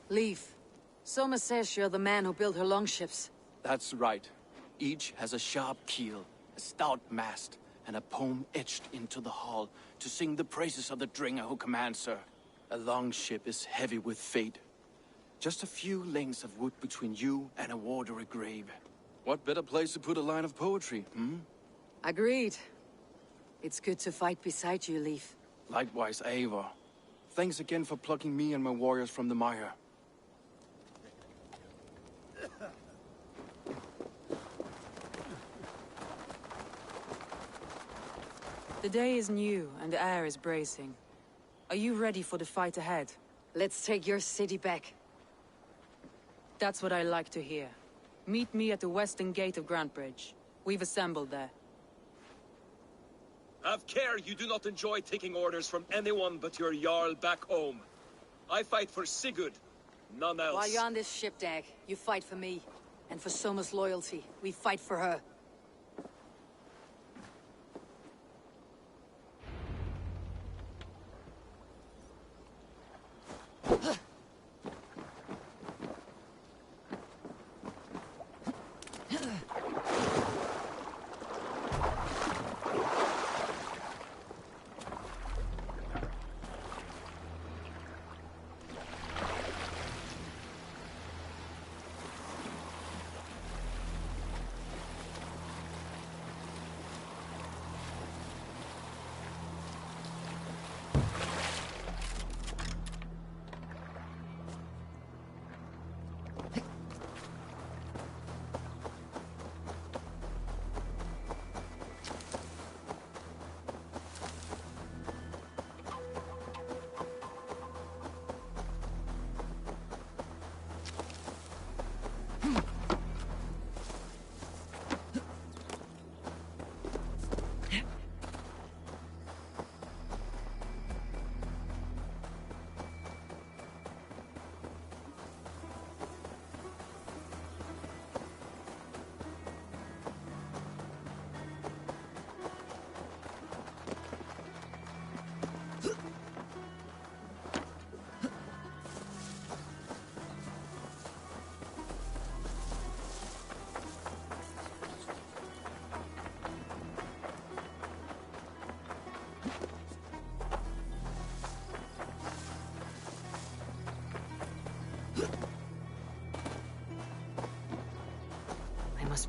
Leif, Soma says you're the man who built her longships. That's right. Each has a sharp keel, a stout mast, and a poem etched into the hull to sing the praises of the Dringer who commands her. A longship is heavy with fate. Just a few lengths of wood between you and a watery grave. What better place to put a line of poetry, hmm? Agreed. It's good to fight beside you, Leif. Likewise, Eivor. Thanks again for plucking me and my warriors from the mire. The day is new, and the air is bracing. Are you ready for the fight ahead? Let's take your city back. That's what I like to hear. Meet me at the western gate of Grantebridge. We've assembled there. Have care you do not enjoy taking orders from anyone but your Jarl back home. I fight for Sigurd, none else. While you're on this ship, Dag, you fight for me. And for Soma's loyalty, we fight for her.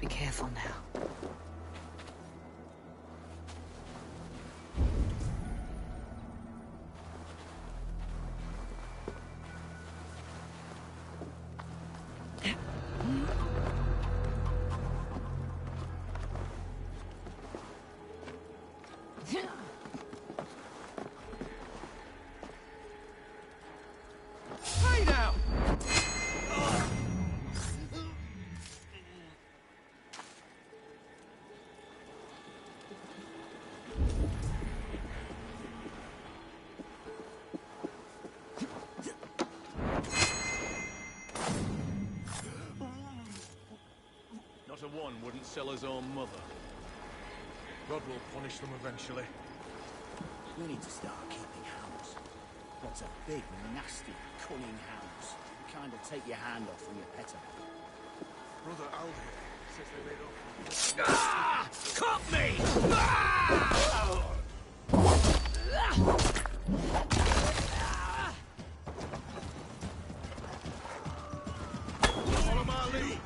Must be careful now. Hey now! Not a one wouldn't sell his own mother. God will punish them eventually. We need to start keeping hounds. Lots of big, nasty, cunning hounds. Kind of take your hand off when you pet them. Brother Al here says they made up. Ah! Caught me! Ah! Follow my lead.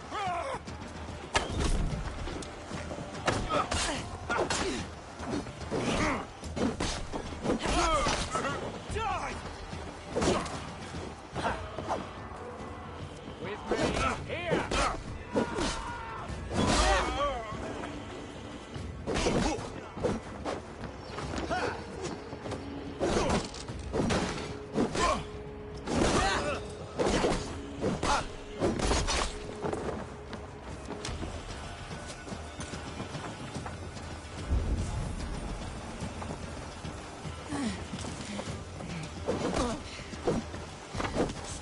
Die! With me, here!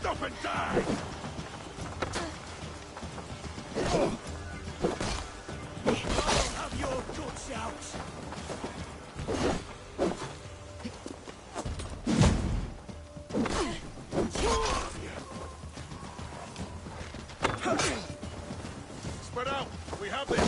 Stop and die! I'll have your guts out! Spread out! We have this!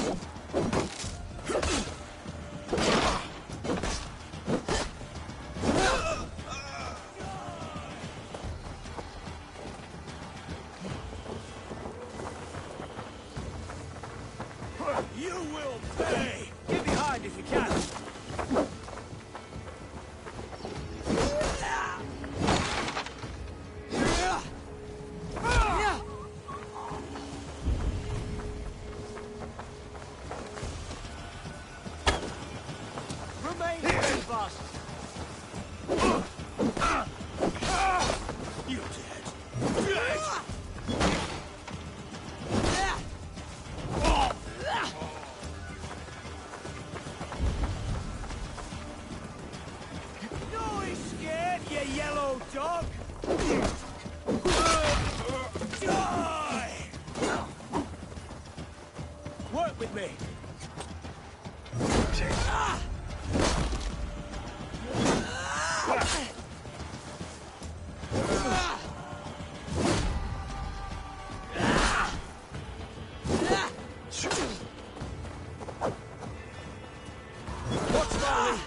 You will pay! Get behind if you can! Remain steadfast! You're dead! Dead! No, he's scared, you yellow dog! Die! Work with me! Watch Molly!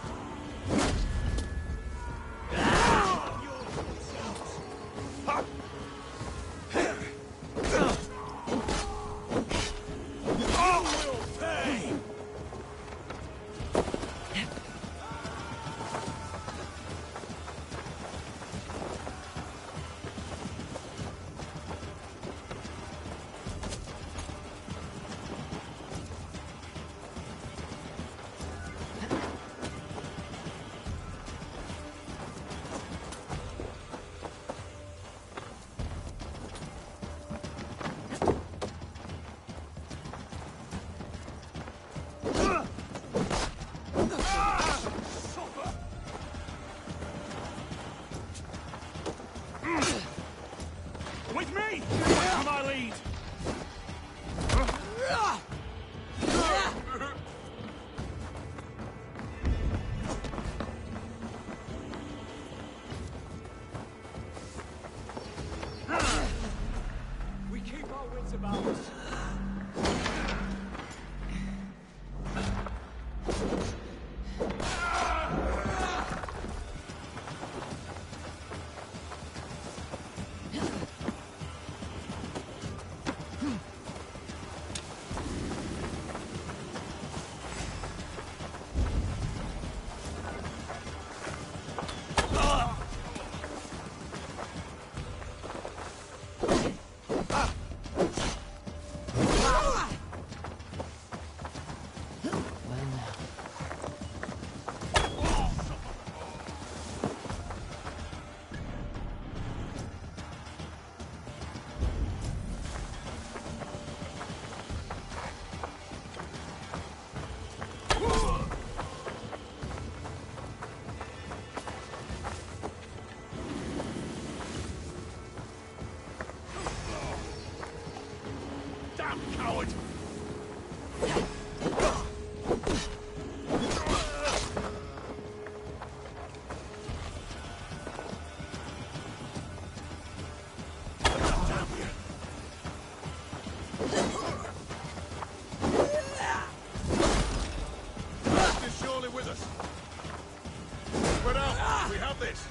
this!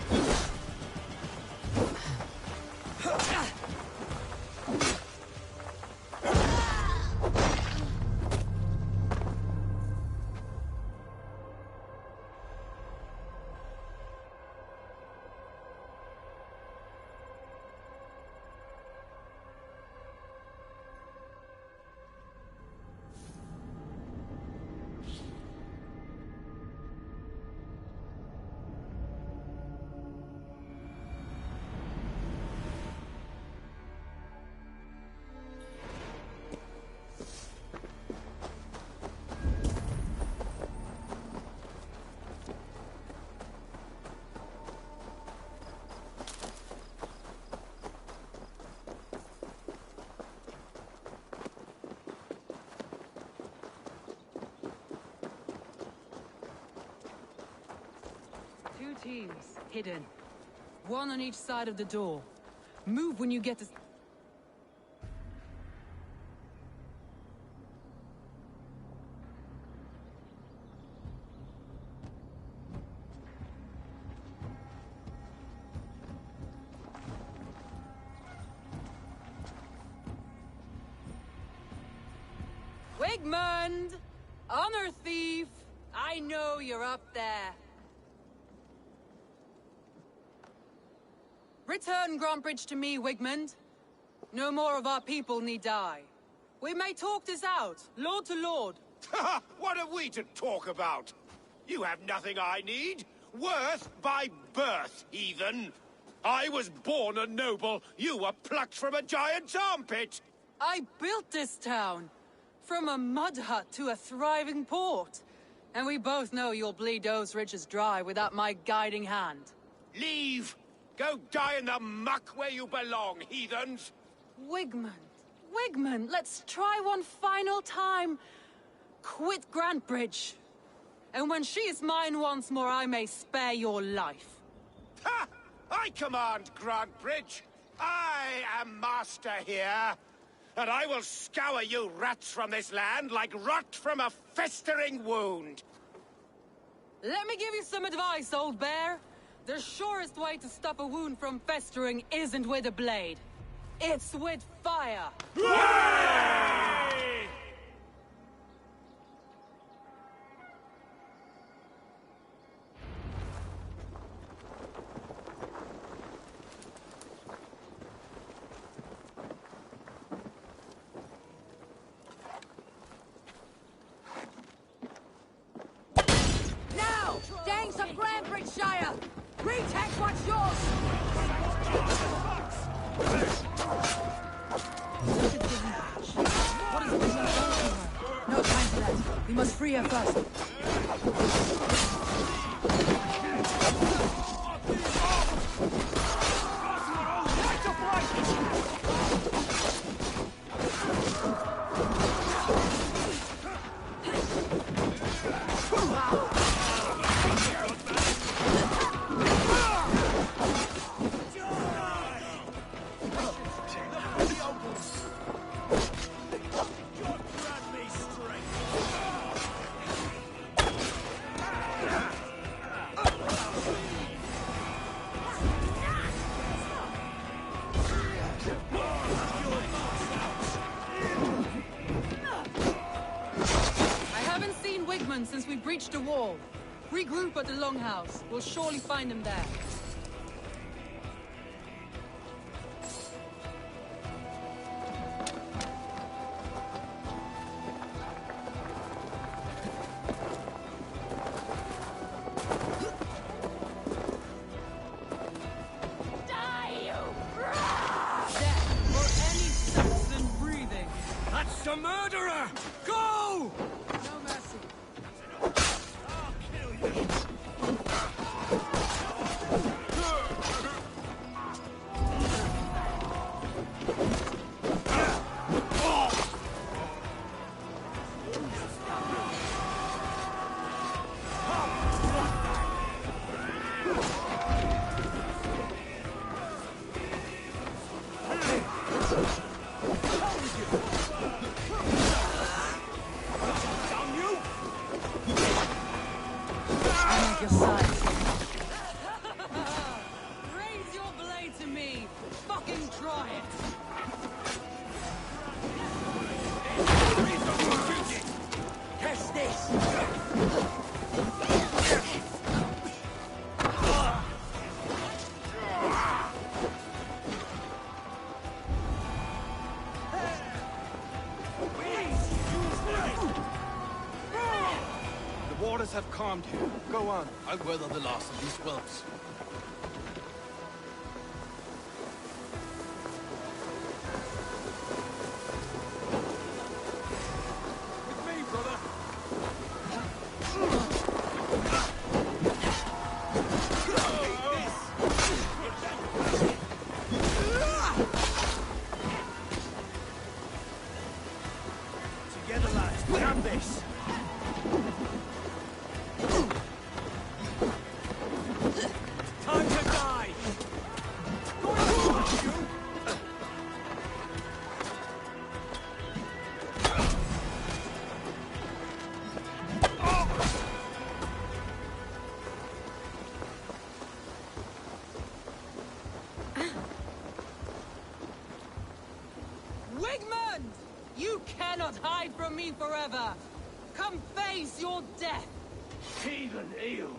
Two teams, hidden. One on each side of the door. Move when you get to... Wigmund! Honor thief! I know you're up there. Return Grantbridge to me, Wigmund. No more of our people need die. We may talk this out, lord to lord. What have we to talk about? You have nothing I need. Worth by birth, heathen. I was born a noble. You were plucked from a giant's armpit. I built this town. From a mud hut to a thriving port. And we both know you'll bleed those riches dry without my guiding hand. Leave! Go die in the muck where you belong, heathens! Wigmund, let's try one final time. Quit Grantbridge. And when she is mine once more, I may spare your life. Ha! I command Grantbridge. I am master here. And I will scour you rats from this land like rot from a festering wound. Let me give you some advice, old bear. The surest way to stop a wound from festering isn't with a blade. It's with fire! Hooray! Now! Gangs of Grantbridgeshire! Retake what's yours! What is this? No time for that. We must free her first. Since we breached the wall. Regroup at the Longhouse. We'll surely find him there. Die, you Death for any Saxon breathing. That's the murderer! Go! No mercy. I'm at your side. waters have calmed here. Go on. I'll weather the loss of these whelps. With me, brother. Together, lads. We have this. Time to die! Wigmund! You cannot hide from me forever! Come face your death! Heathen eels.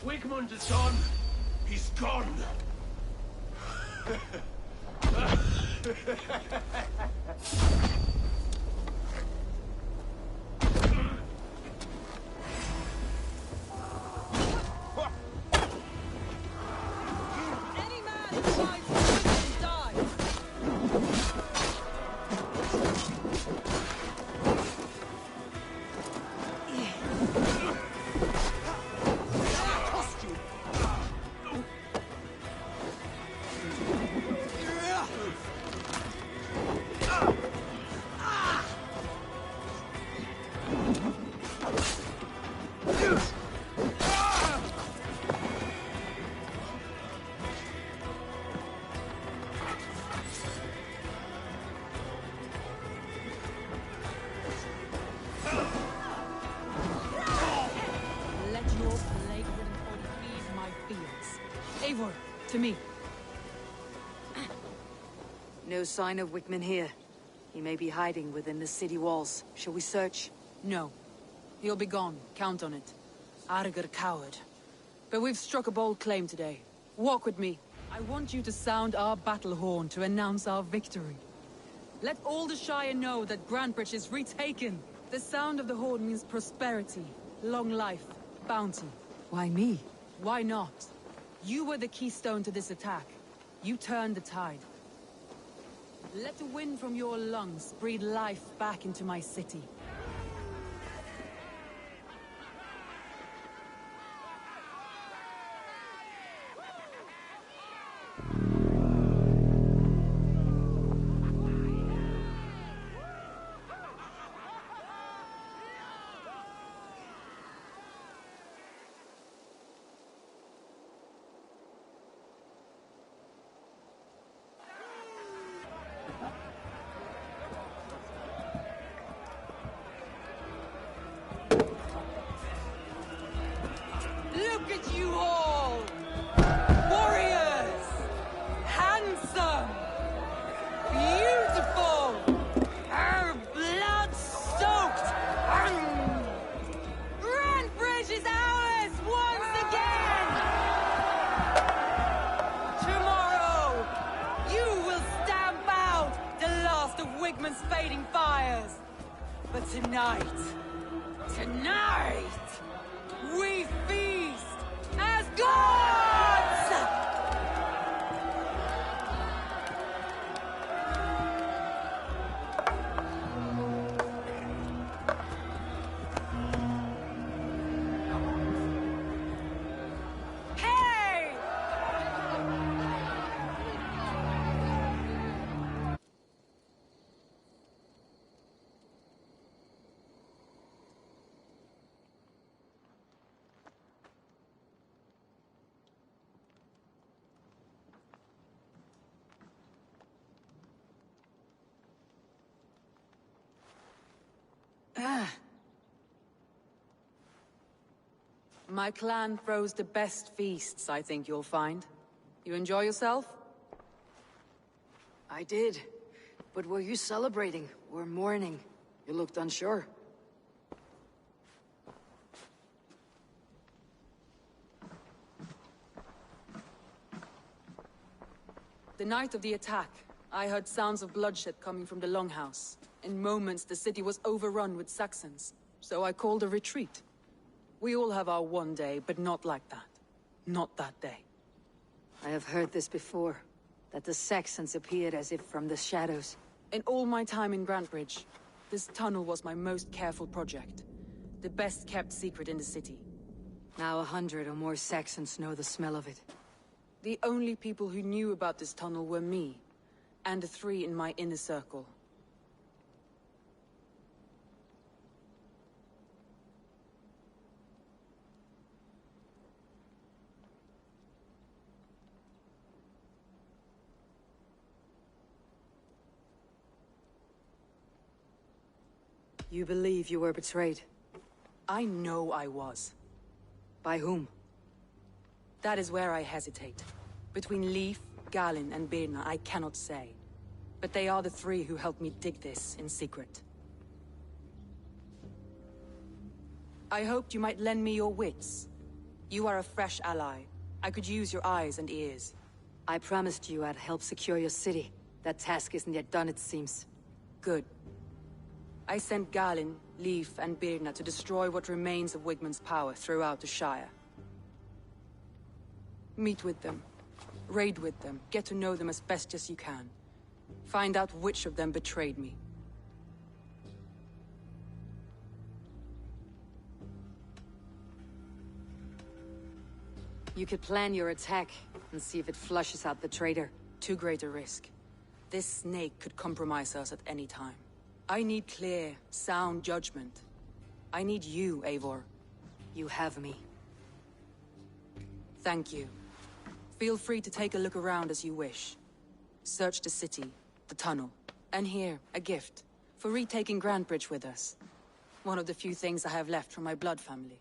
Wigmund is gone. He's gone. Any man who fights Wigmund dies! Let your plague-ridden body feed my fields. Eivor, to me. No sign of Wickman here. He may be hiding within the city walls. Shall we search? No. He'll be gone. Count on it. Arger coward. But we've struck a bold claim today. Walk with me. I want you to sound our battle horn to announce our victory. Let all the Shire know that Grantbridge is retaken. The sound of the horn means prosperity, long life, bounty. Why me? Why not? You were the keystone to this attack. You turned the tide. Let the wind from your lungs breathe life back into my city. Look at you all! Warriors! Handsome! Beautiful! Blood-soaked! Grantbridge is ours once again! Tomorrow, you will stamp out the last of Wigmund's fading fires. But tonight, we feast as gods! Hey! My clan throws the best feasts, I think you'll find. You enjoy yourself? I did. But were you celebrating or mourning? You looked unsure. The night of the attack, I heard sounds of bloodshed coming from the Longhouse. In moments, the city was overrun with Saxons, so I called a retreat. We all have our one day, but not like that. Not that day. I have heard this before, that the Saxons appeared as if from the shadows. In all my time in Grantbridge, this tunnel was my most careful project. The best kept secret in the city. Now 100 or more Saxons know the smell of it. The only people who knew about this tunnel were me, and the 3 in my inner circle. You believe you were betrayed? I know I was. By whom? That is where I hesitate. Between Leif, Galin, and Birna, I cannot say. But they are the 3 who helped me dig this in secret. I hoped you might lend me your wits. You are a fresh ally. I could use your eyes and ears. I promised you I'd help secure your city. That task isn't yet done, it seems. Good. I sent Galin, Leif, and Birna to destroy what remains of Wigmund's power throughout the Shire. Meet with them. Raid with them. Get to know them as best as you can. Find out which of them betrayed me. You could plan your attack and see if it flushes out the traitor. Too great a risk. This snake could compromise us at any time. I need clear, sound judgment. I need you, Eivor. You have me. Thank you. Feel free to take a look around as you wish. Search the city, the tunnel, and here, a gift, for retaking Grantbridge with us. One of the few things I have left from my blood family.